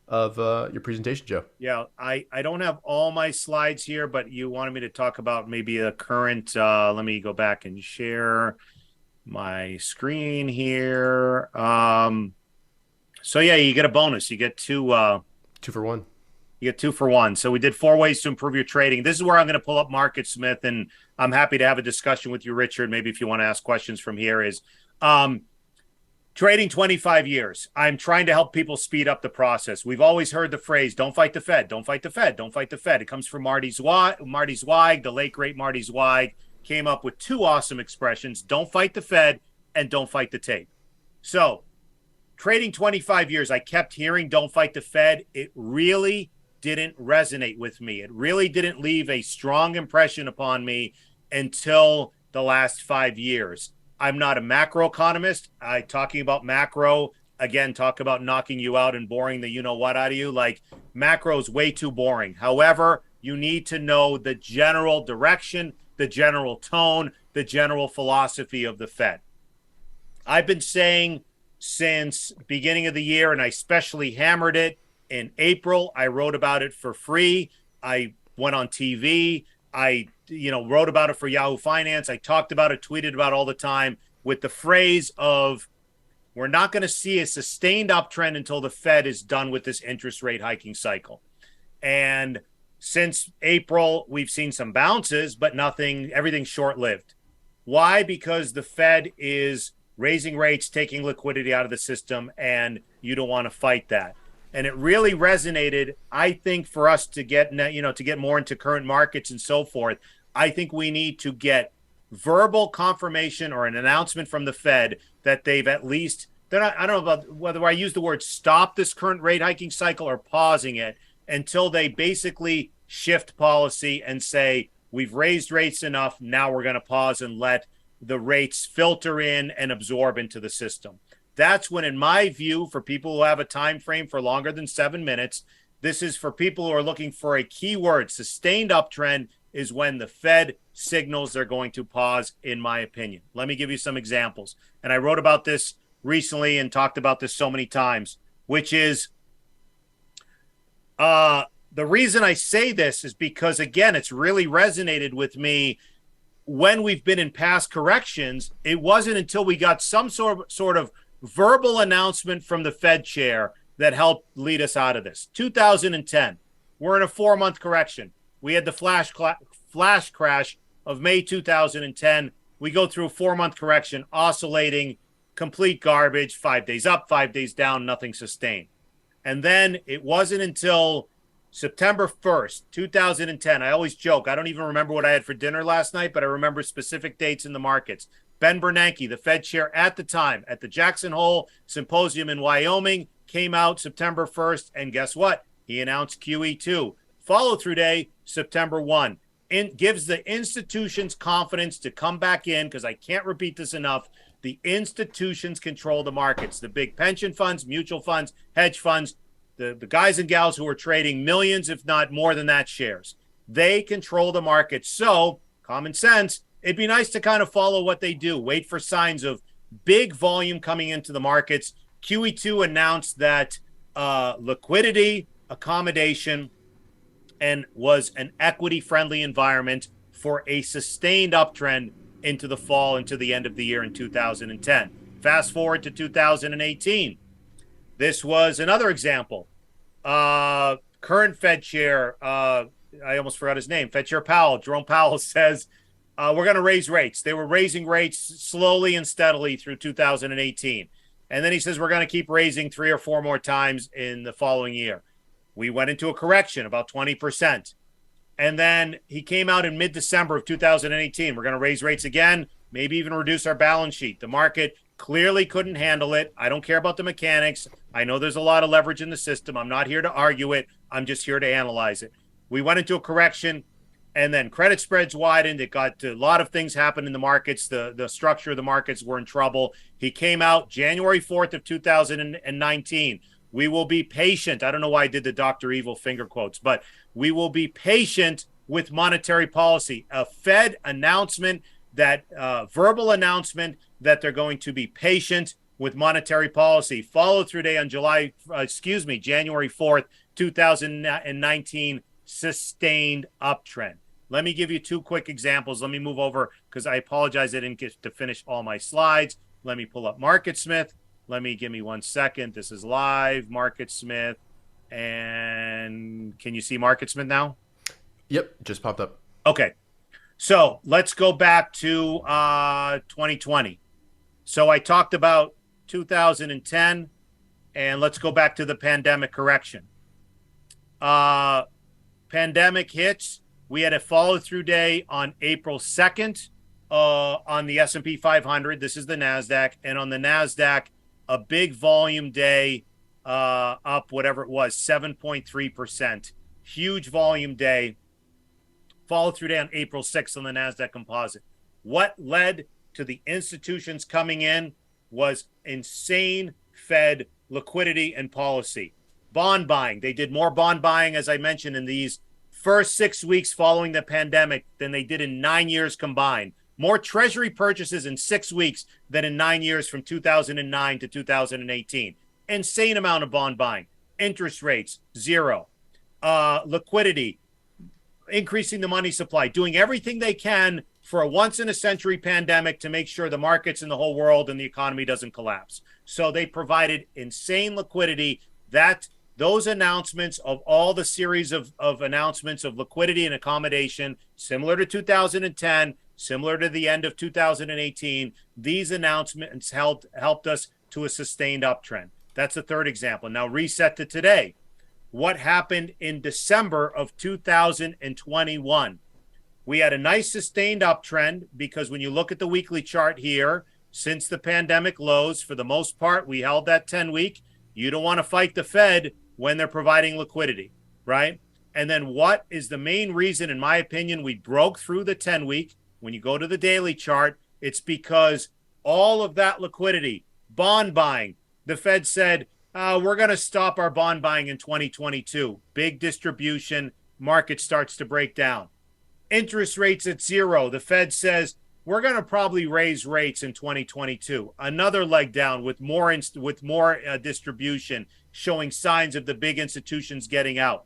of your presentation, Joe. Yeah, I don't have all my slides here, but you wanted me to talk about maybe a current, let me go back and share my screen here. So yeah, you get a bonus. You get two for one. You get 2 for 1. So we did 4 ways to improve your trading. This is where I'm going to pull up Market Smith, and I'm happy to have a discussion with you, Richard. Maybe if you want to ask questions from here is, trading 25 years. I'm trying to help people speed up the process. We've always heard the phrase, don't fight the Fed, don't fight the Fed, don't fight the Fed. It comes from Marty Zweig, the late, great Marty Zweig, came up with 2 awesome expressions, don't fight the Fed and don't fight the tape. So trading 25 years, I kept hearing don't fight the Fed. It really didn't resonate with me. It really didn't leave a strong impression upon me until the last 5 years. I'm not a macroeconomist. Talking about macro, again, talk about knocking you out and boring the you-know-what out of you. Like, macro is way too boring. However, you need to know the general direction, the general tone, the general philosophy of the Fed. I've been saying since beginning of the year, and I especially hammered it in April. I wrote about it for free. I went on TV. I wrote about it for Yahoo Finance. I talked about it, tweeted about it all the time with the phrase of, we're not going to see a sustained uptrend until the Fed is done with this interest rate hiking cycle. And since April, we've seen some bounces, but everything's short-lived. Why? Because the Fed is raising rates, taking liquidity out of the system, and you don't want to fight that. And it really resonated, I think, for us to get more into current markets and so forth. I think we need to get verbal confirmation or an announcement from the Fed that they've at least, I don't know about whether I use the word stop this current rate hiking cycle or pausing it until they basically shift policy and say, we've raised rates enough, now we're going to pause and let the rates filter in and absorb into the system. That's when, in my view, for people who have a time frame for longer than 7 minutes, this is for people who are looking for a keyword, sustained uptrend, is when the Fed signals they're going to pause, in my opinion. Let me give you some examples. And I wrote about this recently and talked about this so many times, which is the reason I say this is because, again, it's really resonated with me when we've been in past corrections. It wasn't until we got some sort of verbal announcement from the Fed chair that helped lead us out of this. 2010, we're in a 4-month correction. We had the flash crash of May 2010. We go through a 4-month correction, oscillating, complete garbage, 5 days up, 5 days down, nothing sustained. And then it wasn't until September 1st, 2010. I always joke, I don't even remember what I had for dinner last night, but I remember specific dates in the markets. Ben Bernanke, the Fed chair at the time, at the Jackson Hole Symposium in Wyoming, came out September 1st, and guess what? He announced QE2. Follow-through day, September 1. Gives the institutions confidence to come back in, because I can't repeat this enough. The institutions control the markets. The big pension funds, mutual funds, hedge funds, the guys and gals who are trading millions, if not more than that, shares. They control the market. So, common sense, it'd be nice to kind of follow what they do. Wait for signs of big volume coming into the markets. QE2 announced that liquidity, accommodation, and was an equity-friendly environment for a sustained uptrend into the fall, into the end of the year in 2010. Fast forward to 2018. This was another example. Current Fed chair, I almost forgot his name, Fed Chair Powell, Jerome Powell, says, we're going to raise rates. They were raising rates slowly and steadily through 2018. And then he says, we're going to keep raising 3 or 4 more times in the following year. We went into a correction, about 20%. And then he came out in mid-December of 2018. We're going to raise rates again, maybe even reduce our balance sheet. The market clearly couldn't handle it. I don't care about the mechanics. I know there's a lot of leverage in the system. I'm not here to argue it. I'm just here to analyze it. We went into a correction, and then credit spreads widened. It got to a lot of things happened in the markets. The structure of the markets were in trouble. He came out January 4th of 2019. We will be patient. I don't know why I did the Dr. Evil finger quotes, but we will be patient with monetary policy. A Fed announcement, that verbal announcement that they're going to be patient with monetary policy. Follow through day on January 4th, 2019, sustained uptrend. Let me give you 2 quick examples. Let me move over because I apologize I didn't get to finish all my slides. Let me pull up MarketSmith. Give me 1 second. This is live, MarketSmith. And can you see MarketSmith now? Yep, just popped up. Okay. So let's go back to 2020. So I talked about 2010, and let's go back to the pandemic correction. Pandemic hits. We had a follow-through day on April 2nd on the S&P 500. This is the NASDAQ. And on the NASDAQ, a big volume day, up whatever it was, 7.3%. Huge volume day. Follow through day on April 6th on the NASDAQ Composite. What led to the institutions coming in was insane Fed liquidity and policy. Bond buying. They did more bond buying, as I mentioned, in these first 6 weeks following the pandemic than they did in 9 years combined. More treasury purchases in 6 weeks than in 9 years from 2009 to 2018. Insane amount of bond buying. Interest rates, zero. Liquidity, increasing the money supply, doing everything they can for a once-in-a-century pandemic to make sure the markets in the whole world and the economy doesn't collapse. So they provided insane liquidity. Those announcements of all the series of announcements of liquidity and accommodation, similar to 2010, similar to the end of 2018, these announcements helped us to a sustained uptrend. That's the third example. Now reset to today. What happened in December of 2021? We had a nice sustained uptrend because when you look at the weekly chart here, since the pandemic lows, for the most part, we held that 10-week. You don't want to fight the Fed when they're providing liquidity, right? And then what is the main reason, in my opinion, we broke through the 10-week? When you go to the daily chart, it's because all of that liquidity, bond buying, the Fed said, we're going to stop our bond buying in 2022. Big distribution, market starts to break down. Interest rates at zero. The Fed says, we're going to probably raise rates in 2022. Another leg down with more distribution, showing signs of the big institutions getting out.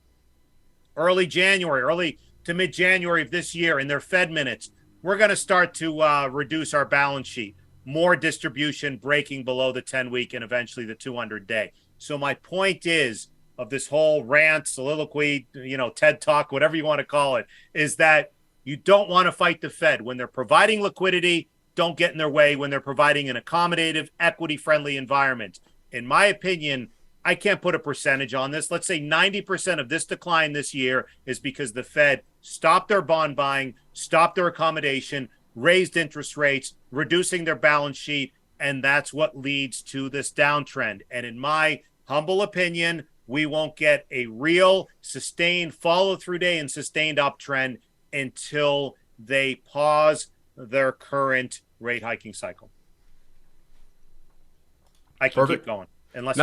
Early to mid-January of this year, in their Fed minutes, we're going to start to reduce our balance sheet. more distribution breaking below the 10-week and eventually the 200-day. So my point is, of this whole rant, soliloquy, TED Talk, whatever you want to call it, is that you don't want to fight the Fed. When they're providing liquidity, don't get in their way. When they're providing an accommodative, equity-friendly environment. In my opinion, I can't put a percentage on this. Let's say 90% of this decline this year is because the Fed stopped their bond buying, stopped their accommodation, raised interest rates, reducing their balance sheet, and that's what leads to this downtrend. And in my humble opinion, we won't get a real sustained follow-through day and sustained uptrend until they pause their current rate hiking cycle. I can keep going. Unless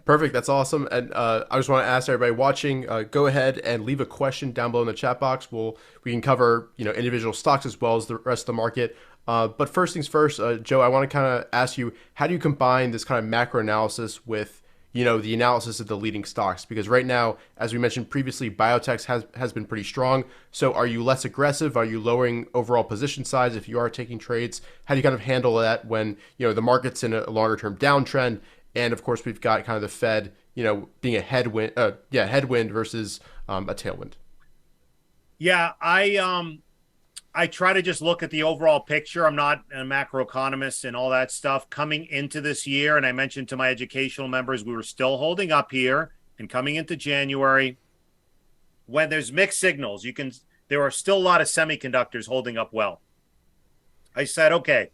Perfect. That's awesome. And I just want to ask everybody watching, go ahead and leave a question down below in the chat box. We can cover individual stocks as well as the rest of the market. But first things first, Joe, I want to kind of ask you, how do you combine this kind of macro analysis with the analysis of the leading stocks? Because right now, as we mentioned previously, biotech has been pretty strong. So are you less aggressive? Are you lowering overall position size if you are taking trades? How do you kind of handle that when, the market's in a longer term downtrend? And of course, we've got kind of the Fed, being a headwind versus a tailwind. Yeah, I try to just look at the overall picture. I'm not a macroeconomist and all that stuff. Coming into this year, and I mentioned to my educational members, we were still holding up here. And coming into January, when there's mixed signals, there are still a lot of semiconductors holding up well. I said, okay,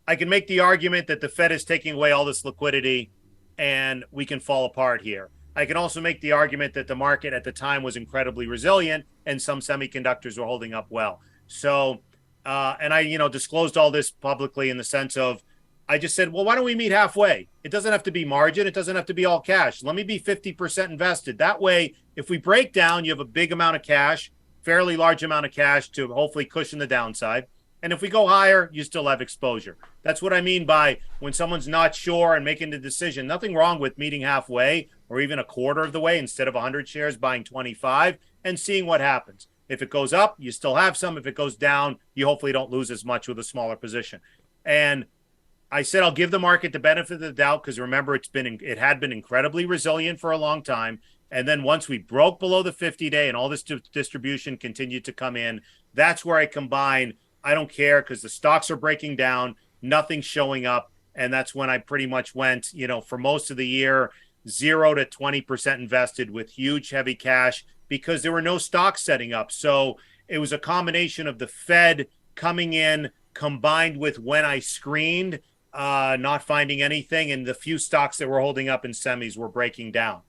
I can make the argument that the Fed is taking away all this liquidity and we can fall apart here. I can also make the argument that the market at the time was incredibly resilient and some semiconductors were holding up well. So, and I, disclosed all this publicly in the sense of, I just said, well, why don't we meet halfway? It doesn't have to be margin. It doesn't have to be all cash. Let me be 50% invested. That way, if we break down, you have a big amount of cash, fairly large amount of cash to hopefully cushion the downside. And if we go higher, you still have exposure. That's what I mean by when someone's not sure and making the decision. Nothing wrong with meeting halfway or even a quarter of the way instead of 100 shares, buying 25 and seeing what happens. If it goes up, you still have some. If it goes down, you hopefully don't lose as much with a smaller position. And I said I'll give the market the benefit of the doubt because remember, it had been incredibly resilient for a long time. And then once we broke below the 50-day and all this distribution continued to come in, that's where I combine. I don't care because the stocks are breaking down, nothing's showing up. And that's when I pretty much went, for most of the year, 0 to 20% invested with huge, heavy cash because there were no stocks setting up. So it was a combination of the Fed coming in combined with when I screened, not finding anything. And the few stocks that were holding up in semis were breaking down.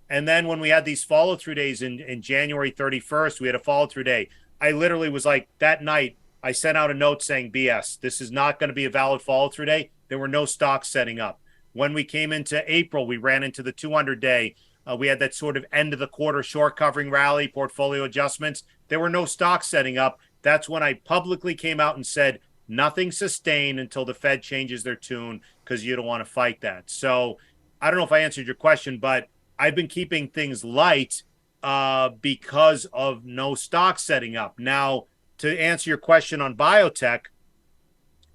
And then when we had these follow-through days in January 31st, we had a follow-through day. I literally was like, that night, I sent out a note saying, BS, this is not going to be a valid follow-through day. There were no stocks setting up. When we came into April, we ran into the 200-day. We had that sort of end of the quarter short covering rally, portfolio adjustments. There were no stocks setting up. That's when I publicly came out and said, nothing sustained until the Fed changes their tune because you don't want to fight that. So I don't know if I answered your question, but I've been keeping things light because of no stock setting up. Now, to answer your question on biotech,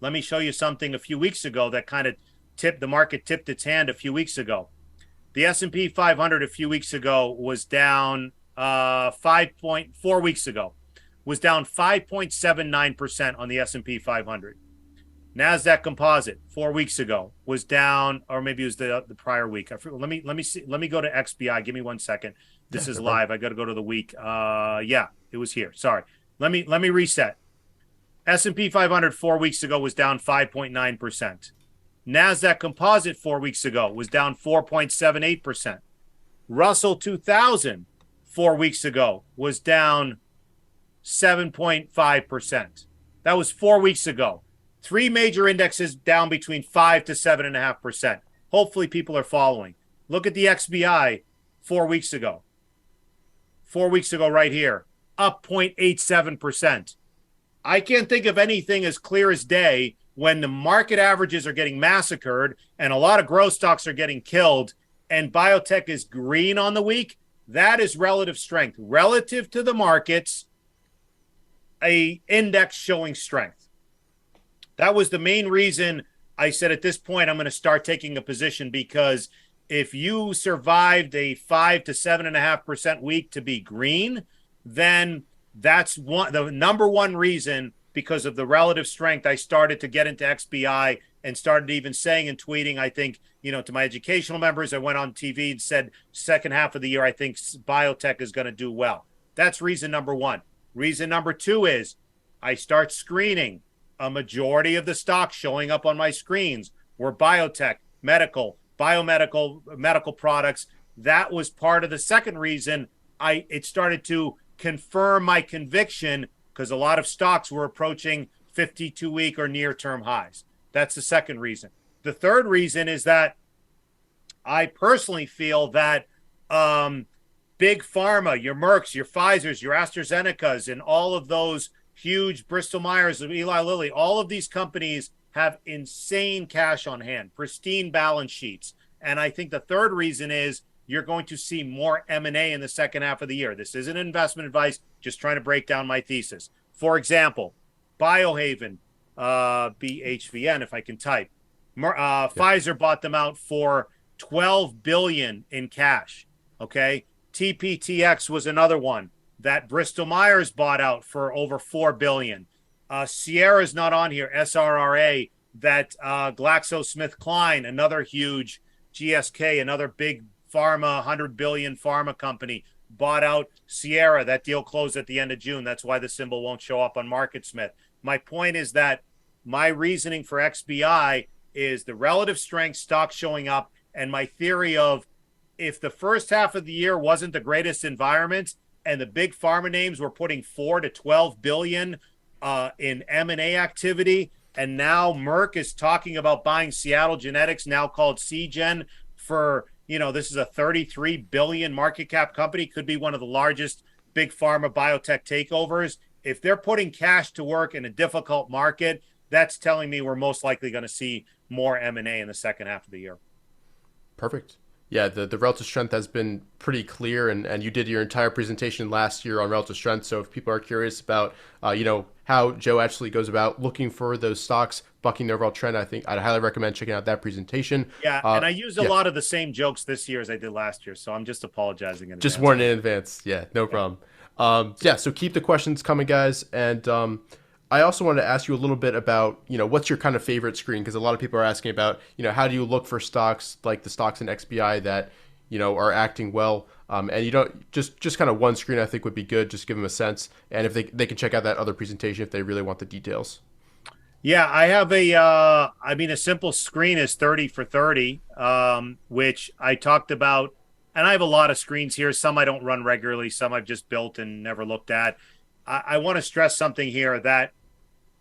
let me show you something a few weeks ago that kind of the market tipped its hand a few weeks ago. The S&P 500 a few weeks ago was down 4 weeks ago, was down 5.79% on the S&P 500. NASDAQ Composite 4 weeks ago was down, or maybe it was the prior week. Let me see. Let me go to XBI. Give me 1 second. This is live. I got to go to the week. Yeah, it was here. Sorry. Let me reset. S&P 500 4 weeks ago was down 5.9%. NASDAQ Composite 4 weeks ago was down 4.78%. Russell 2000 4 weeks ago was down 7.5%. That was 4 weeks ago. 3 major indexes down between 5 to 7.5%. Hopefully people are following. Look at the XBI 4 weeks ago. 4 weeks ago right here, up 0.87%. I can't think of anything as clear as day when the market averages are getting massacred and a lot of growth stocks are getting killed and biotech is green on the week. That is relative strength. Relative to the markets, a index showing strength. That was the main reason I said at this point I'm going to start taking a position, because if you survived a 5 to 7.5% week to be green, then that's the number one reason, because of the relative strength. I started to get into XBI and started even saying and tweeting, I think, to my educational members, I went on TV and said, second half of the year, I think biotech is going to do well. That's reason number one. Reason number two is I start screening. A majority of the stocks showing up on my screens were biotech, medical, biomedical, medical products. That was part of the second reason it started to confirm my conviction, because a lot of stocks were approaching 52-week or near-term highs. That's the second reason. The third reason is that I personally feel that big pharma, your Mercks, your Pfizers, your AstraZenecas, and all of those huge Bristol Myers, Eli Lilly, all of these companies have insane cash on hand, pristine balance sheets. And I think the third reason is you're going to see more M&A in the second half of the year. This isn't investment advice, just trying to break down my thesis. For example, Biohaven, BHVN, if I can type. Pfizer bought them out for $12 billion in cash. Okay. TPTX was another one that Bristol Myers bought out for over $4 billion. Sierra's not on here. SRRA, that GlaxoSmithKline, another huge GSK, another big pharma, $100 billion pharma company, bought out Sierra. That deal closed at the end of June. That's why the symbol won't show up on MarketSmith. My point is that my reasoning for XBI is the relative strength, stocks showing up, and my theory of, if the first half of the year wasn't the greatest environment and the big pharma names were putting 4 to 12 billion in M&A activity, and now Merck is talking about buying Seattle Genetics, now called Seagen, for, this is a 33 billion market cap company, could be one of the largest big pharma biotech takeovers. If they're putting cash to work in a difficult market, that's telling me we're most likely going to see more M&A in the second half of the year. Perfect. Yeah, the relative strength has been pretty clear, and you did your entire presentation last year on relative strength. So if people are curious about, how Joe actually goes about looking for those stocks bucking the overall trend, I think I'd highly recommend checking out that presentation. Yeah, and I used a lot of the same jokes this year as I did last year, so I'm just apologizing in advance. Just warning in advance. Yeah, no problem. So keep the questions coming, guys, and I also wanted to ask you a little bit about, what's your kind of favorite screen? Because a lot of people are asking about, how do you look for stocks like the stocks in XBI that, are acting well? And you don't just kind of one screen, I think would be good. Just give them a sense. And if they can check out that other presentation if they really want the details. Yeah, I have a simple screen is 30 for 30, which I talked about. And I have a lot of screens here. Some I don't run regularly. Some I've just built and never looked at. I want to stress something here, that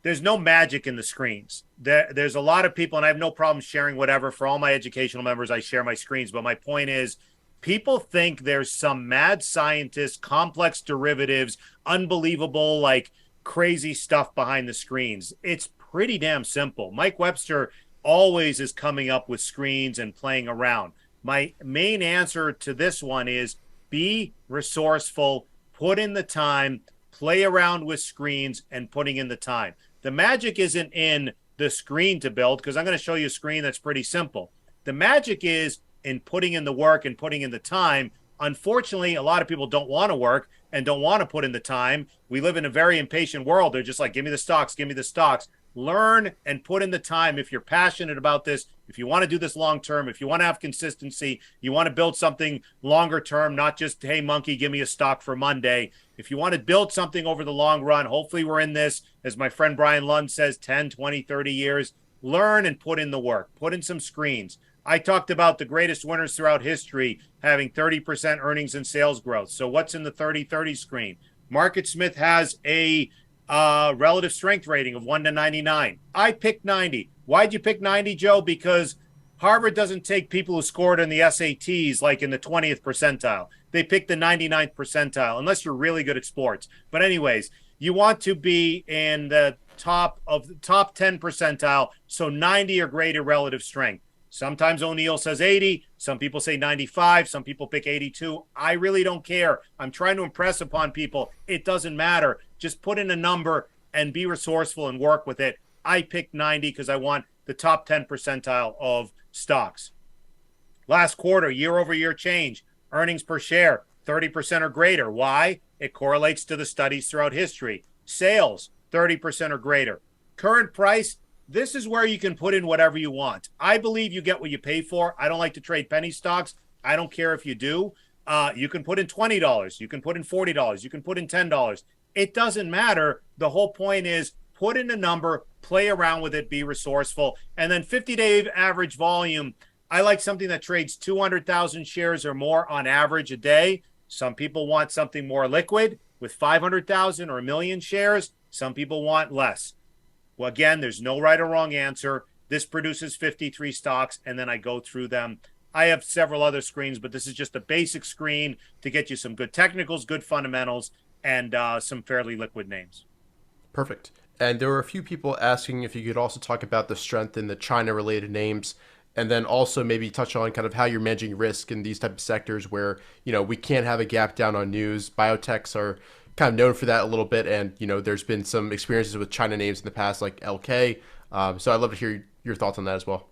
there's no magic in the screens. There's a lot of people, and I have no problem sharing whatever. For all my educational members, I share my screens. But my point is, people think there's some mad scientist, complex derivatives, unbelievable, like crazy stuff behind the screens. It's pretty damn simple. Mike Webster always is coming up with screens and playing around. My main answer to this one is be resourceful, put in the time, play around with screens, and putting in the time. The magic isn't in the screen to build, because I'm going to show you a screen that's pretty simple. The magic is in putting in the work and putting in the time. Unfortunately, a lot of people don't want to work and don't want to put in the time. We live in a very impatient world. They're just like, give me the stocks, give me the stocks. Learn and put in the time. If you're passionate about this, if you want to do this long term, if you want to have consistency, you want to build something longer term, not just, hey, monkey, give me a stock for Monday. If you want to build something over the long run, hopefully we're in this, as my friend Brian Lund says, 10, 20, 30 years. Learn and put in the work. Put in some screens. I talked about the greatest winners throughout history having 30% earnings and sales growth. So what's in the 30-30 screen? MarketSmith has a relative strength rating of 1 to 99. I picked 90. Why'd you pick 90, Joe? Because Harvard doesn't take people who scored in the SATs like in the 20th percentile. They pick the 99th percentile, unless you're really good at sports. But anyways, you want to be in the top 10 percentile, so 90 or greater relative strength. Sometimes O'Neill says 80. Some people say 95. Some people pick 82. I really don't care. I'm trying to impress upon people. It doesn't matter. Just put in a number and be resourceful and work with it. I picked 90 because I want the top 10 percentile of stocks. Last quarter, year over year change, earnings per share, 30% or greater. Why? It correlates to the studies throughout history. Sales, 30% or greater. Current price, this is where you can put in whatever you want. I believe you get what you pay for. I don't like to trade penny stocks. I don't care if you do. You can put in $20. You can put in $40. You can put in $10. It doesn't matter. The whole point is put in a number, play around with it, be resourceful. And then 50-day average volume, I like something that trades 200,000 shares or more on average a day. Some people want something more liquid with 500,000 or a million shares. Some people want less. Well, again, there's no right or wrong answer. This produces 53 stocks, and then I go through them. I have several other screens, but this is just a basic screen to get you some good technicals, good fundamentals, and some fairly liquid names. Perfect. And there were a few people asking if you could also talk about the strength in the China-related names, and then also maybe touch on kind of how you're managing risk in these type of sectors where, we can't have a gap down on news. Biotechs are kind of known for that a little bit, and, there's been some experiences with China names in the past, like LK. So I'd love to hear your thoughts on that as well.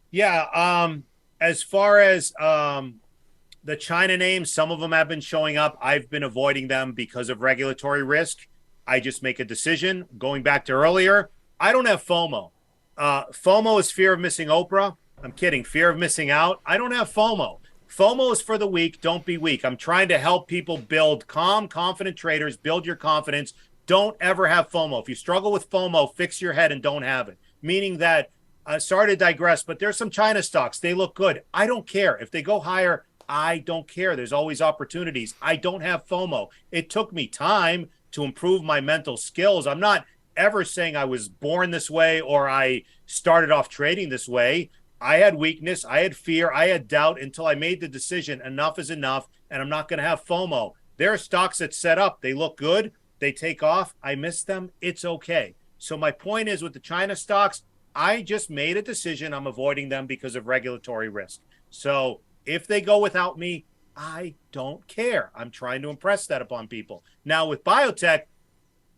Yeah. As far as the China names, some of them have been showing up. I've been avoiding them because of regulatory risk. I just make a decision. Going back to earlier, I don't have FOMO. FOMO is fear of missing Oprah. I'm kidding. Fear of missing out. I don't have FOMO. FOMO is for the weak. Don't be weak. I'm trying to help people build calm, confident traders, build your confidence. Don't ever have FOMO. If you struggle with FOMO, fix your head and don't have it. Meaning that, sorry to digress, but there's some China stocks. They look good. I don't care. If they go higher, I don't care. There's always opportunities. I don't have FOMO. It took me time to improve my mental skills. I'm not ever saying I was born this way or I started off trading this way. I had weakness, I had fear, I had doubt until I made the decision enough is enough, and I'm not going to have FOMO. There are stocks that set up, they look good, they take off, I miss them, it's okay. So my point is with the China stocks, I just made a decision, I'm avoiding them because of regulatory risk. So if they go without me, I don't care. I'm trying to impress that upon people. Now with biotech,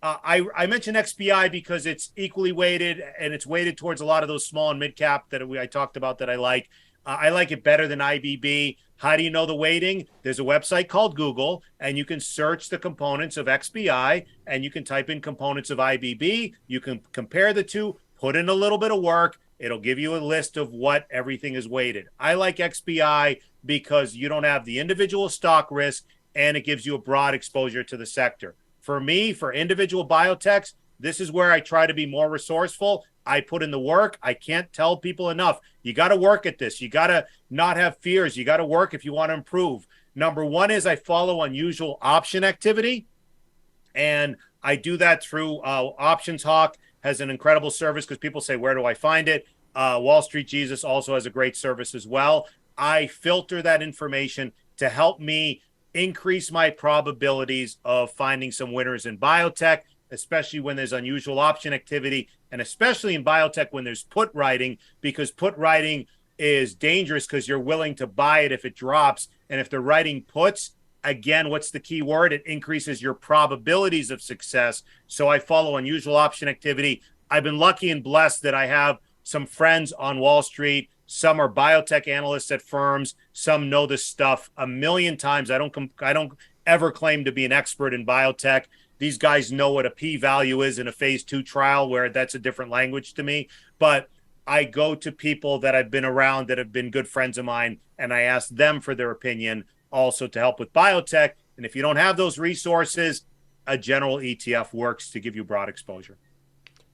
I mentioned XBI because it's equally weighted and it's weighted towards a lot of those small and mid cap that I talked about that I like. I like it better than IBB. How do you know the weighting? There's a website called Google, and you can search the components of XBI, and you can type in components of IBB. You can compare the two, put in a little bit of work. It'll give you a list of what everything is weighted. I like XBI because you don't have the individual stock risk, and it gives you a broad exposure to the sector. For me, for individual biotechs, this is where I try to be more resourceful. I put in the work. I can't tell people enough. You got to work at this. You got to not have fears. You got to work if you want to improve. Number one is I follow unusual option activity, and I do that through Options Hawk has an incredible service because people say, where do I find it? Wall Street Jesus also has a great service as well. I filter that information to help me increase my probabilities of finding some winners in biotech, especially when there's unusual option activity, and especially in biotech when there's put writing, because put writing is dangerous because you're willing to buy it if it drops. And if they're writing puts, again, what's the key word? It increases your probabilities of success. So I follow unusual option activity. I've been lucky and blessed that I have some friends on Wall Street. Some are biotech analysts at firms. Some know this stuff a million times. I don't ever claim to be an expert in biotech. These guys know what a p-value is in a phase 2 trial, where that's a different language to me. But I go to people that I've been around that have been good friends of mine, and I ask them for their opinion also to help with biotech. And if you don't have those resources, a general ETF works to give you broad exposure.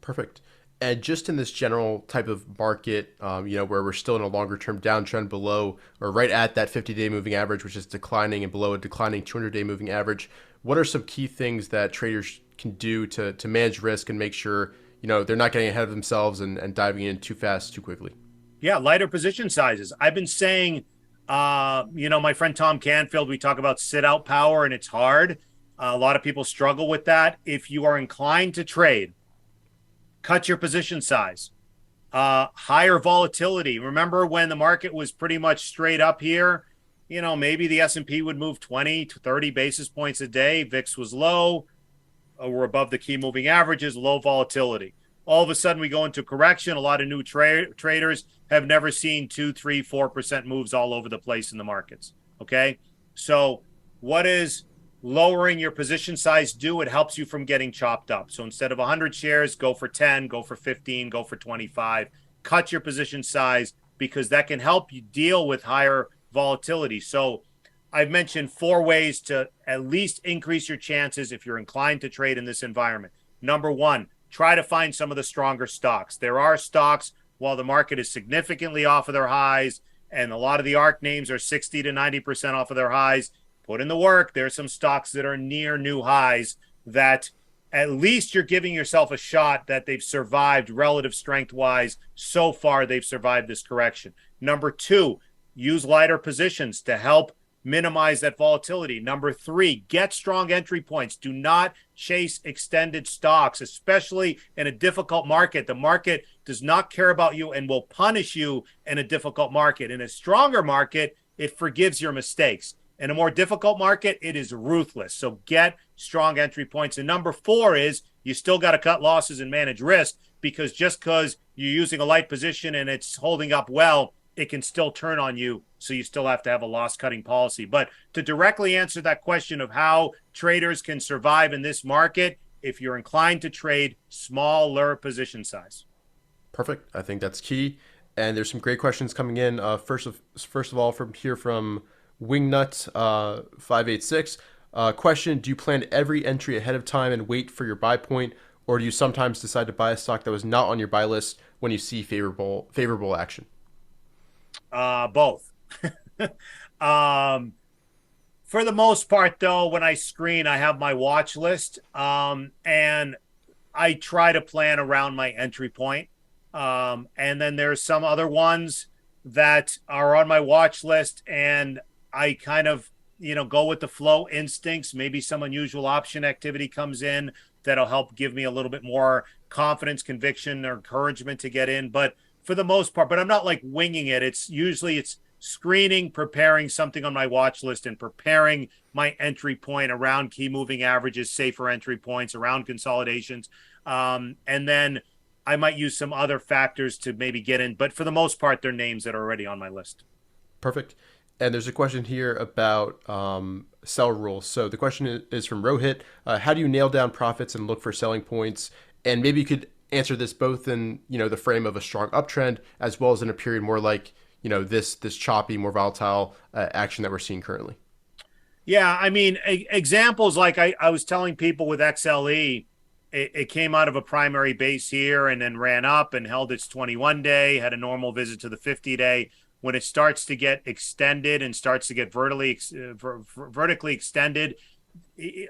Perfect. And just in this general type of market, where we're still in a longer term downtrend below or right at that 50-day moving average, which is declining, and below a declining 200-day moving average, what are some key things that traders can do to manage risk and make sure, they're not getting ahead of themselves and diving in too fast, too quickly? Yeah, lighter position sizes. I've been saying, my friend Tom Canfield, we talk about sit out power, and it's hard. A lot of people struggle with that. If you are inclined to trade, cut your position size. Higher volatility. Remember when the market was pretty much straight up here? Maybe the S&P would move 20 to 30 basis points a day. VIX was low. We're above the key moving averages, low volatility. all of a sudden we go into correction. A lot of new traders have never seen 2, 3, 4% moves all over the place in the markets. Okay. So what is lowering your position size do? It helps you from getting chopped up. So instead of 100 shares, go for 10, go for 15, go for 25, cut your position size, because that can help you deal with higher volatility. So I've mentioned 4 ways to at least increase your chances if you're inclined to trade in this environment. Number 1, try to find some of the stronger stocks. There are stocks, while the market is significantly off of their highs, and a lot of the ARK names are 60 to 90% off of their highs, put in the work. There's some stocks that are near new highs that at least you're giving yourself a shot that they've survived relative strength wise. So far, they've survived this correction. Number 2, use lighter positions to help minimize that volatility. Number 3, get strong entry points. Do not chase extended stocks, especially in a difficult market. The market does not care about you and will punish you in a difficult market. In a stronger market, it forgives your mistakes. In a more difficult market, it is ruthless. So get strong entry points. And number 4 is you still got to cut losses and manage risk, because just because you're using a light position and it's holding up well, it can still turn on you. So you still have to have a loss cutting policy. But to directly answer that question of how traders can survive in this market, if you're inclined to trade, smaller position size. Perfect. I think that's key. And there's some great questions coming in. First of all, from Wingnut 586. Question: do you plan every entry ahead of time and wait for your buy point, or do you sometimes decide to buy a stock that was not on your buy list when you see favorable action? Both. For the most part, though, when I screen, I have my watch list, and I try to plan around my entry point. And then there's some other ones that are on my watch list, and I kind of, go with the flow instincts. Maybe some unusual option activity comes in that'll help give me a little bit more confidence, conviction, or encouragement to get in. But for the most part, but I'm not like winging it. It's screening, preparing something on my watch list, and preparing my entry point around key moving averages, safer entry points, around consolidations. And then I might use some other factors to maybe get in. But for the most part, they're names that are already on my list. Perfect. And there's a question here about sell rules. So the question is from Rohit. How do you nail down profits and look for selling points? And maybe you could answer this both in, the frame of a strong uptrend, as well as in a period more like, this choppy, more volatile action that we're seeing currently. Yeah, I mean, examples like I was telling people with XLE, it came out of a primary base here and then ran up and held its 21-day, had a normal visit to the 50-day. When it starts to get extended and starts to get vertically extended,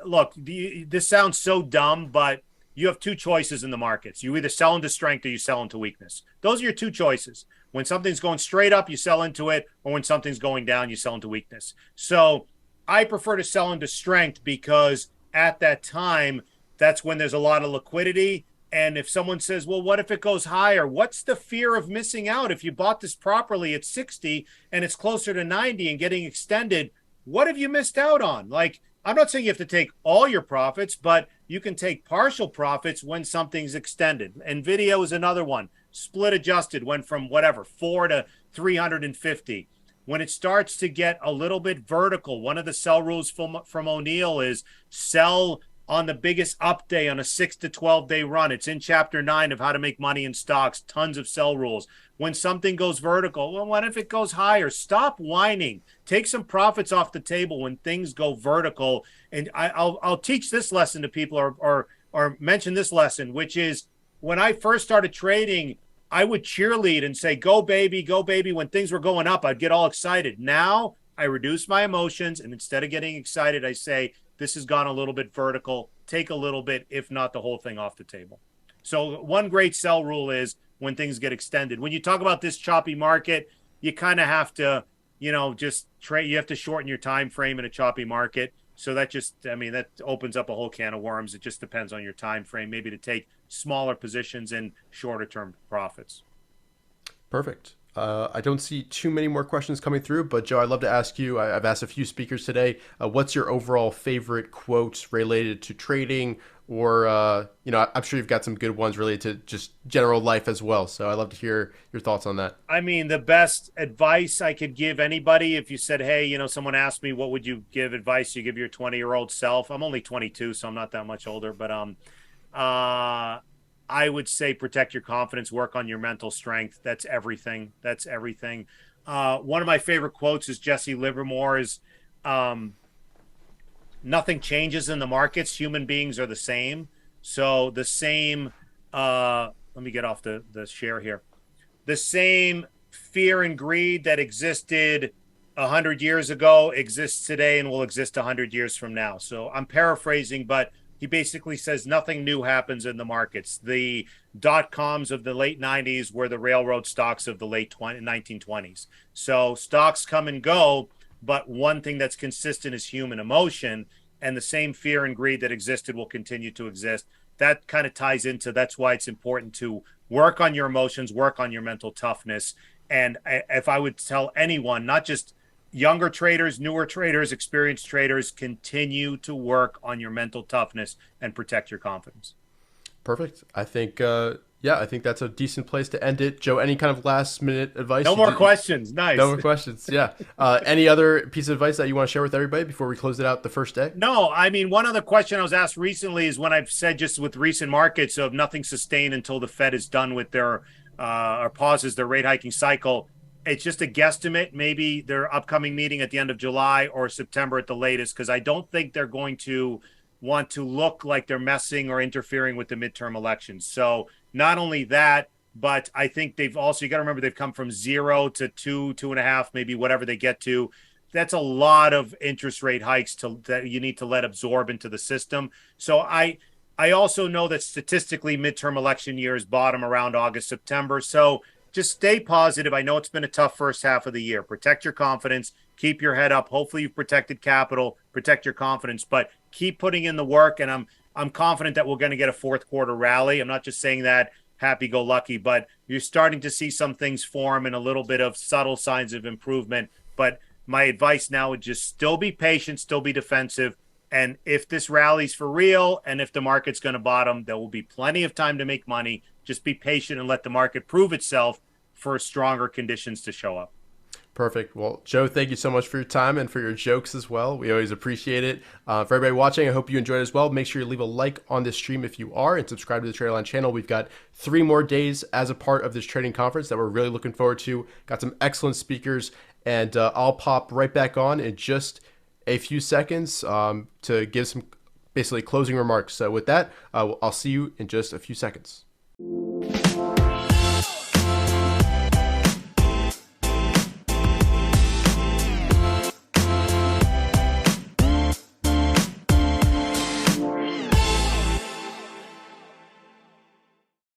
look, this sounds so dumb, but you have 2 choices in the markets. You either sell into strength or you sell into weakness. Those are your 2 choices. When something's going straight up, you sell into it, or when something's going down, you sell into weakness. So I prefer to sell into strength, because at that time, that's when there's a lot of liquidity. And if someone says, well, what if it goes higher? What's the fear of missing out? If you bought this properly at 60 and it's closer to 90 and getting extended, what have you missed out on? Like, I'm not saying you have to take all your profits, but you can take partial profits when something's extended. NVIDIA was another one. Split adjusted, went from 4 to 350. When it starts to get a little bit vertical, one of the sell rules from O'Neill is sell on the biggest up day on a 6 to 12-day run. It's in chapter 9 of how to make money in stocks, tons of sell rules. When something goes vertical, well, what if it goes higher? Stop whining. Take some profits off the table when things go vertical. And I'll teach this lesson to people, or mention this lesson, which is when I first started trading, I would cheerlead and say, go baby, go baby. When things were going up, I'd get all excited. Now I reduce my emotions, and instead of getting excited, I say, this has gone a little bit vertical. Take a little bit, if not the whole thing, off the table. So one great sell rule is when things get extended. When you talk about this choppy market, you kind of have to, just trade. You have to shorten your time frame in a choppy market. So that that opens up a whole can of worms. It just depends on your time frame, maybe to take smaller positions in shorter term profits. Perfect. I don't see too many more questions coming through, but Joe, I'd love to ask you. I've asked a few speakers today. What's your overall favorite quotes related to trading, or I'm sure you've got some good ones related to just general life as well. So I'd love to hear your thoughts on that. I mean, the best advice I could give anybody, if you said, hey, someone asked me, what would you give advice you give your 20-year-old self? I'm only 22, so I'm not that much older, but I would say protect your confidence, work on your mental strength. That's everything. That's everything. One of my favorite quotes is Jesse Livermore's, nothing changes in the markets. Human beings are the same. So the same, let me get off the share here. The same fear and greed that existed 100 years ago exists today and will exist 100 years from now. So I'm paraphrasing, but he basically says nothing new happens in the markets. The dot-coms of the late 90s were the railroad stocks of the late 1920s. So stocks come and go, but one thing that's consistent is human emotion, and the same fear and greed that existed will continue to exist. That kind of ties into, that's why it's important to work on your emotions, work on your mental toughness. And if I would tell anyone, not just younger traders, newer traders, experienced traders, continue to work on your mental toughness and protect your confidence. Perfect. I think, I think that's a decent place to end it. Joe, any kind of last minute advice? No more questions. Nice. No more questions. Yeah. Any other piece of advice that you want to share with everybody before we close it out the first day? No, I mean, one other question I was asked recently is when I've said just with recent markets of nothing sustained until the Fed is done with their or pauses their rate hiking cycle. It's just a guesstimate, maybe their upcoming meeting at the end of July or September at the latest, because I don't think they're going to want to look like they're messing or interfering with the midterm elections. So not only that, but I think they've also, you got to remember, they've come from 0 to 2, 2.5, maybe whatever they get to. That's a lot of interest rate hikes that you need to let absorb into the system. So I also know that statistically midterm election years bottom around August, September. So just stay positive. I know it's been a tough first half of the year. Protect your confidence. Keep your head up. Hopefully you've protected capital. Protect your confidence, but keep putting in the work. And I'm confident that we're going to get a fourth quarter rally. I'm not just saying that happy-go-lucky, but you're starting to see some things form and a little bit of subtle signs of improvement. But my advice now would just still be patient, still be defensive. And if this rally's for real and if the market's going to bottom, there will be plenty of time to make money. Just be patient and let the market prove itself for stronger conditions to show up. Perfect. Well, Joe, thank you so much for your time and for your jokes as well. We always appreciate it. For everybody watching, I hope you enjoyed as well. Make sure you leave a like on this stream if you are and subscribe to the Traderline channel. We've got 3 more days as a part of this trading conference that we're really looking forward to. Got some excellent speakers, and I'll pop right back on in just a few seconds to give some basically closing remarks. So with that, I'll see you in just a few seconds.